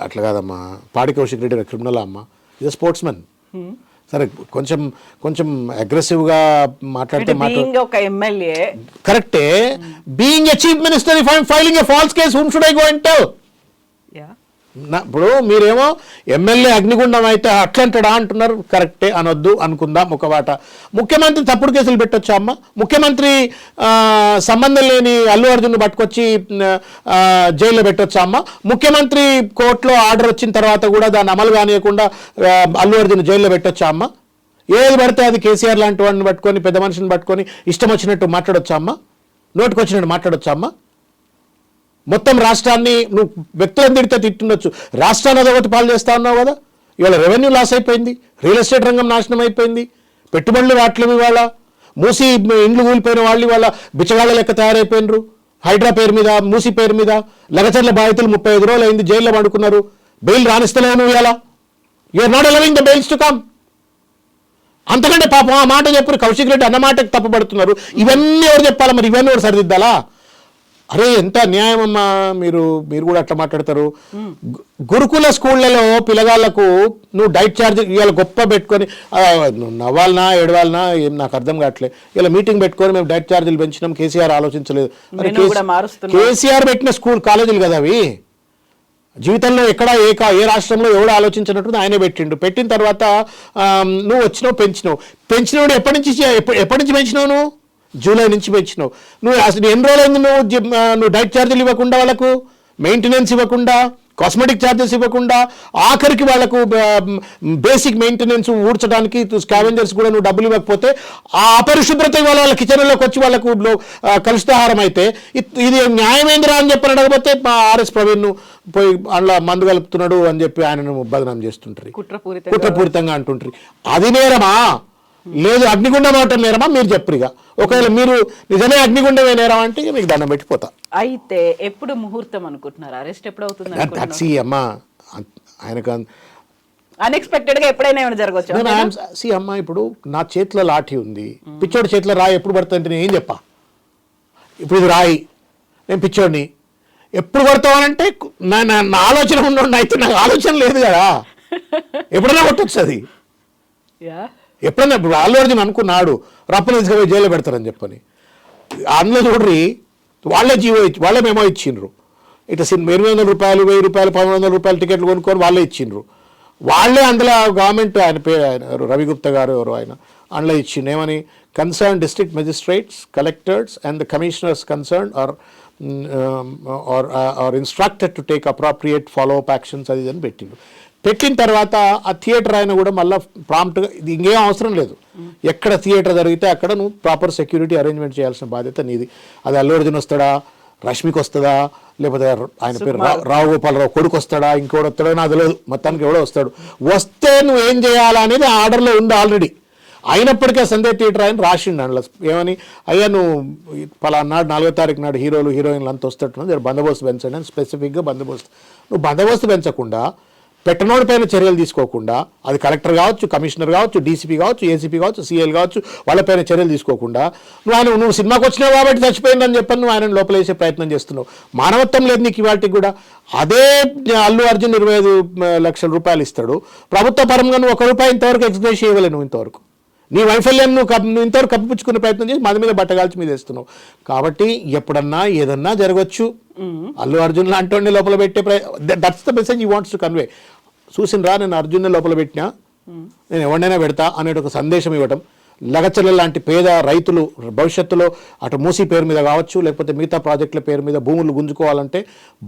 అట్లా కాదమ్మా. పాడి కౌశిక్ రెడ్డి క్రిమినల్ అమ్మా, ఇది స్పోర్ట్స్ మెన్. సరే కొంచెం కొంచెం అగ్రెసివ్గా మాట్లాడితే ఒక ఎమ్మెల్యే కరెక్టే. Being a chief minister, if I'm filing a false case, whom should I go and tell? ఇప్పుడు మీరేమో ఎమ్మెల్యే అగ్నిగుండం అయితే అట్లంటాడా అంటున్నారు. కరెక్టే, అనొద్దు అనుకుందాం ఒక వాట. ముఖ్యమంత్రి తప్పుడు కేసులు పెట్టొచ్చా అమ్మ? ముఖ్యమంత్రి సంబంధం లేని అల్లు అర్జున్ పట్టుకొచ్చి జైల్లో పెట్టొచ్చా అమ్మ? ముఖ్యమంత్రి కోర్టులో ఆర్డర్ వచ్చిన తర్వాత కూడా దాన్ని అమలు కానియకుండా అల్లు అర్జున్ జైల్లో పెట్టొచ్చా అమ్మ? ఏది పడితే అది కేసీఆర్ లాంటి వాడిని పట్టుకొని, పెద్ద మనిషిని పట్టుకొని ఇష్టం వచ్చినట్టు మాట్లాడొచ్చా అమ్మ? నోటికి వచ్చినట్టు మాట్లాడొచ్చా అమ్మ? మొత్తం రాష్ట్రాన్ని నువ్వు వ్యక్తులను తిడితే తిట్టుండొచ్చు, రాష్ట్రాన్ని అదొకటి పాలు చేస్తా ఉన్నావు కదా. ఇవాళ రెవెన్యూ లాస్ అయిపోయింది, రియల్ ఎస్టేట్ రంగం నాశనం అయిపోయింది, పెట్టుబడులు రావట్లేవు. ఇవాళ మూసి ఇండ్లు కూలిపోయిన వాళ్ళు ఇవాళ బిచ్చగాళ్ళ లెక్క తయారైపోయినరు. హైడ్రా పేరు మీద, మూసి పేరు మీద లగచర్ల బాధితులు 35 రోజులు అయింది, జైల్లో పడుకున్నారు. బెయిల్ రానిస్తలేవు నువ్వు. ఇవాళ you're not allowing the bails to come. అంతకంటే పాపం ఆ మాట చెప్పారు కౌశిక్ రెడ్డి అన్న మాటకు తప్పబడుతున్నారు. ఇవన్నీ ఎవరు చెప్పాలా మరి? ఇవన్నీ ఎవరు సరిదిద్దాలా? అరే ఎంత న్యాయం అమ్మా. మీరు కూడా అట్లా మాట్లాడతారు. గురుకుల స్కూళ్ళలో పిల్లగాళ్లకు నువ్వు డైట్ ఛార్జ్ ఇవాళ గొప్ప పెట్టుకొని నవ్వాలనా ఏడవాలనా ఏం నాకు అర్థం కావట్లే. ఇలా మీటింగ్ పెట్టుకొని మేము డైట్ ఛార్జీలు పెంచినాం, కేసీఆర్ ఆలోచించలేదు. కేసీఆర్ పెట్టిన కాలేజీలు కదా అవి. జీవితంలో ఎక్కడ ఏ రాష్ట్రంలో ఎవడు ఆలోచించినట్టు ఆయనే పెట్టిండు. పెట్టిన తర్వాత నువ్వు వచ్చినావు, పెంచినప్పుడు ఎప్పటి నుంచి పెంచినావు? నువ్వు జూలై నుంచి పెంచినావు. నువ్వు అసలు ఎన్ని రోజులైంది నువ్వు డైట్ ఛార్జీలు ఇవ్వకుండా, వాళ్ళకు మెయింటెనెన్స్ ఇవ్వకుండా, కాస్మెటిక్ ఛార్జెస్ ఇవ్వకుండా, ఆఖరికి వాళ్ళకు బేసిక్ మెయింటెనెన్స్ ఊడ్చడానికి స్కావెంజర్స్ కూడా నువ్వు డబ్బులు ఇవ్వకపోతే ఆ అపరిశుభ్రత ఇవాళ వాళ్ళ కిచెన్లోకి వచ్చి వాళ్ళకు కలుషితాహారం అయితే ఇది న్యాయమేంద్రా అని చెప్పి అడగకపోతే ఆర్ఎస్ ప్రవీణ్ పోయి అందులో మందు కలుపుతున్నాడు అని చెప్పి ఆయనను బదనాం చేస్తుంటారు, కుట్రపూరితంగా అంటుంటారు. అది నేరమా? లేదు అగ్నిగుండం అవటం నేరమా? మీరు చెప్పరుగా. ఒకవేళ మీరు నిజమే అగ్నిగుండమే నేరం అంటే మీకు దండం పెట్టిపోతా. అయితే ఎప్పుడు ముహూర్తం అనుకుంటున్నారు? అరెస్ట్ ఎప్పుడు అవుతుంది? అమ్మా ఆయనకు అన్ఎక్స్పెక్టెడ్ గా ఎప్పుడైనా ఏమైనా జరగవచ్చు. అమ్మా ఇప్పుడు నా చేతిలో లాఠీ ఉంది, పిచ్చోడి చేతిలో రాయి ఎప్పుడు పడుతుందంటే నేను ఏం చెప్పా? ఇప్పుడు ఇది రాయి, నేను పిచ్చోడిని, ఎప్పుడు పడతావనంటే నా ఆలోచన ఉండండి. అయితే నాకు ఆలోచన లేదు కదా, ఎప్పుడైనా కొట్టొచ్చు అది. ఎప్పుడన్నా ఇప్పుడు అల్లు అర్జున్ అనుకున్నాడు రప్పన తీసుకుపోయి జైల్లో పెడతారని చెప్పని. అందులో చూడ్రి వాళ్ళే మేమో ఇచ్చిండ్రు. ఇట్లా 800 రూపాయలు, 1000 రూపాయలు, 1500 రూపాయలు టికెట్లు కొనుక్కొని వాళ్ళే ఇచ్చిండ్రు. వాళ్ళే అందులో గవర్నమెంట్ ఆయన పేరు ఆయన రవిగుప్తా గారు ఎవరు ఆయన అందులో ఇచ్చిండు. ఏమని? Concern district magistrates, collectors and the commissioners concern are instructed to take appropriate follow up actions అది అని పెట్టిండు. పెట్టిన తర్వాత ఆ థియేటర్ ఆయన కూడా మళ్ళీ ప్రాంప్ట్గా ఇది ఇంకేం అవసరం లేదు, ఎక్కడ థియేటర్ జరిగితే అక్కడ నువ్వు ప్రాపర్ సెక్యూరిటీ అరేంజ్మెంట్ చేయాల్సిన బాధ్యత నీది. అది అల్లు అర్జున్ వస్తాడా, రష్మికి వస్తుందా, లేకపోతే ఆయన పేరు రావు గోపాలరావు కొడుకు వస్తాడా, ఇంకోటి వస్తాడో నాకు తెలియదు, మొత్తానికి ఎవడో వస్తాడు. వస్తే నువ్వు ఏం చేయాలనేది ఆర్డర్లో ఉంది ఆల్రెడీ. అయినప్పటికీ సందేహ్ థియేటర్ ఆయన రాసిండు అందులో ఏమని, అయ్యా నువ్వు పలానా నాడు 4వ తారీఖు నాడు హీరోలు హీరోయిన్లు అంతా వస్తున్నట్టు బందోబస్తు పెంచండి అని స్పెసిఫిక్గా బందోబస్తు. నువ్వు బందోబస్తు పెంచకుండా, పెట్టనోడి పైన చర్యలు తీసుకోకుండా, అది కలెక్టర్ కావచ్చు, కమిషనర్ కావచ్చు, డీసీపీ కావచ్చు, ఏసీపీ కావచ్చు, సీఎల్ కావచ్చు, వాళ్ళపైన చర్యలు తీసుకోకుండా నువ్వు సినిమాకి వచ్చినావు కాబట్టి చచ్చిపోయిందని చెప్పని నువ్వు ఆయన లోపల వేసే ప్రయత్నం చేస్తున్నావు. మానవత్వం లేదు నీకు ఇవాటికి కూడా. అదే అల్లు అర్జున్ 25 లక్షల రూపాయలు ఇస్తాడు, ప్రభుత్వ పరంగా నువ్వు ₹1 ఇంతవరకు ఎక్స్ప్రెస్ చేయగలేవు. నువ్వు ఇంతవరకు నీ వైఫల్యం నువ్వు ఇంతవరకు కప్పిపుచ్చుకునే ప్రయత్నం చేసి మన మీద బట్టగాల్చి మీద వేస్తున్నావు. కాబట్టి ఎప్పుడన్నా ఏదన్నా జరగచ్చు. అల్లు అర్జున్ లాంటి లోపల పెట్టే that's the message you wants to convey. చూసినరా నేను అర్జున్ని లోపల పెట్టినా, నేను ఎవరినైనా పెడతా అనే ఒక సందేశం ఇవ్వటం. లగచర్ల లాంటి పేద రైతులు భవిష్యత్తులో అటు మూసీ పేరు మీద కావచ్చు, లేకపోతే మిగతా ప్రాజెక్టుల పేరు మీద భూములు గుంజుకోవాలంటే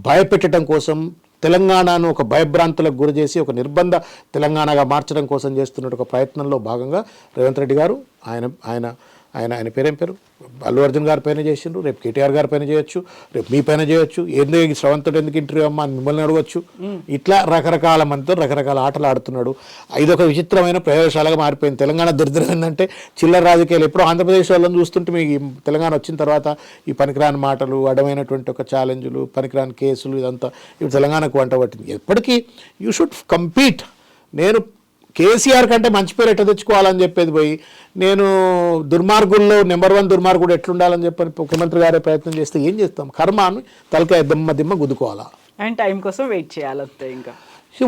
భయపెట్టడం కోసం, తెలంగాణను ఒక భయభ్రాంతులకు గురి చేసి ఒక నిర్బంధ తెలంగాణగా మార్చడం కోసం చేస్తున్న ఒక ప్రయత్నంలో భాగంగా రేవంత్ రెడ్డి గారు ఆయన పేరేం పేరు అల్లు అర్జున్ గారి పైన చేసిండ్రు, రేపు కేటీఆర్ గారి పైన చేయొచ్చు, రేపు మీ పైన చేయొచ్చు, ఎందుకు శ్రవంతుడు ఎందుకు ఇంటర్వ్యూ అమ్మా అని మిమ్మల్ని అడగచ్చు. ఇట్లా రకరకాల మందితో రకరకాల ఆటలు ఆడుతున్నాడు. ఇదొక విచిత్రమైన ప్రయోగశాలగా మారిపోయింది. తెలంగాణ దుర్దిరం ఏంటంటే చిల్లర రాజకీయాలు. ఎప్పుడో ఆంధ్రప్రదేశ్ వాళ్ళని చూస్తుంటే మీకు తెలంగాణ వచ్చిన తర్వాత ఈ పనికిరాని మాటలు, అడమైనటువంటి ఒక ఛాలెంజ్లు, పనికిరాని కేసులు, ఇదంతా ఇప్పుడు తెలంగాణకు వంట పట్టింది. ఎప్పటికీ యూ షుడ్ కంపీట్. నేను కేసీఆర్ కంటే మంచి పేరు ఎట్లా తెచ్చుకోవాలని చెప్పేది పోయి నేను దుర్మార్గుల్లో నెంబర్ 1 దుర్మార్గుడు ఎట్లుండాలని చెప్పని ముఖ్యమంత్రి గారే ప్రయత్నం చేస్తే ఏం చేస్తాం? కర్మ అని తలకాయ దిమ్మ గుద్దుకోవాలా అండ్ టైం కోసం వెయిట్ చేయాలంతే. ఇంకా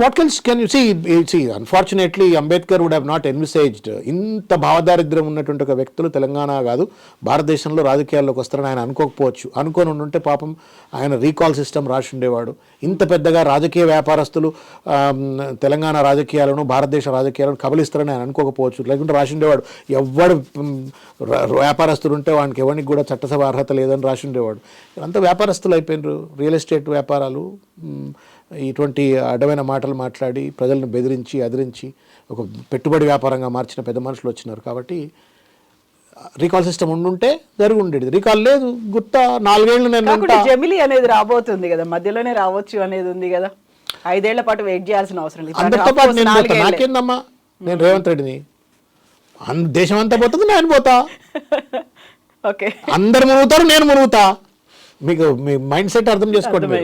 what else can you see? Unfortunately, Ambedkar would have not envisaged ఇంత భావదారిద్ర్యం ఉన్నటువంటి ఒక వ్యక్తులు తెలంగాణ కాదు భారతదేశంలో రాజకీయాల్లోకి వస్తారని ఆయన అనుకోకపోవచ్చు. అనుకోని ఉంటే పాపం ఆయన రీకాల్ సిస్టమ్ రాసి ఉండేవాడు. ఇంత పెద్దగా రాజకీయ వ్యాపారస్తులు తెలంగాణ రాజకీయాలను, భారతదేశ రాజకీయాలను కబలిస్తారని ఆయన అనుకోకపోవచ్చు. లేకుంటే రాసి ఉండేవాడు ఎవడు వ్యాపారస్తులు ఉంటే వానికి ఎవరికి కూడా చట్టసభ అర్హత లేదని రాసి ఉండేవాడు. అంతా వ్యాపారస్తులు అయిపోయినారు. రియల్ ఎస్టేట్ వ్యాపారాలు, ఇటువంటి అడ్డమైన మాటలు మాట్లాడి ప్రజలను బెదిరించి అదిరించి ఒక పెట్టుబడి వ్యాపారంగా మార్చిన పెద్ద మనుషులు వచ్చినారు. కాబట్టి రీకాల్ సిస్టమ్ ఉండుంటే జరిగి ఉండేది. రీకాల్ లేదు. గుత్తా 4 ఏళ్ళు నేను జమిలీ అనేది రాబోతుంది కదా, మధ్యలోనే రావచ్చు అనేది ఉంది కదా. 5 ఏళ్ల పాటు వెయిట్ చేయాల్సిన అవసరం లేదు. అందరితో పాటు నేను పోతా. నాకేందమ్మా, నేను రేవంత్ రెడ్డిని. దేశం అంతా పోతుంది, నేను పోతా. ఓకే, అందరు మునుగుతారు, నేను మునుగుతా. మీకు మీ మైండ్ సెట్ అర్థం చేసుకోండి.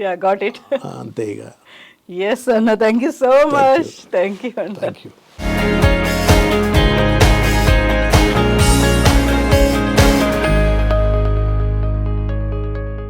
Yeah, got it. అంతే ఇక. Yes, Anna, thank you so much. Thank you, Anna. Thank you.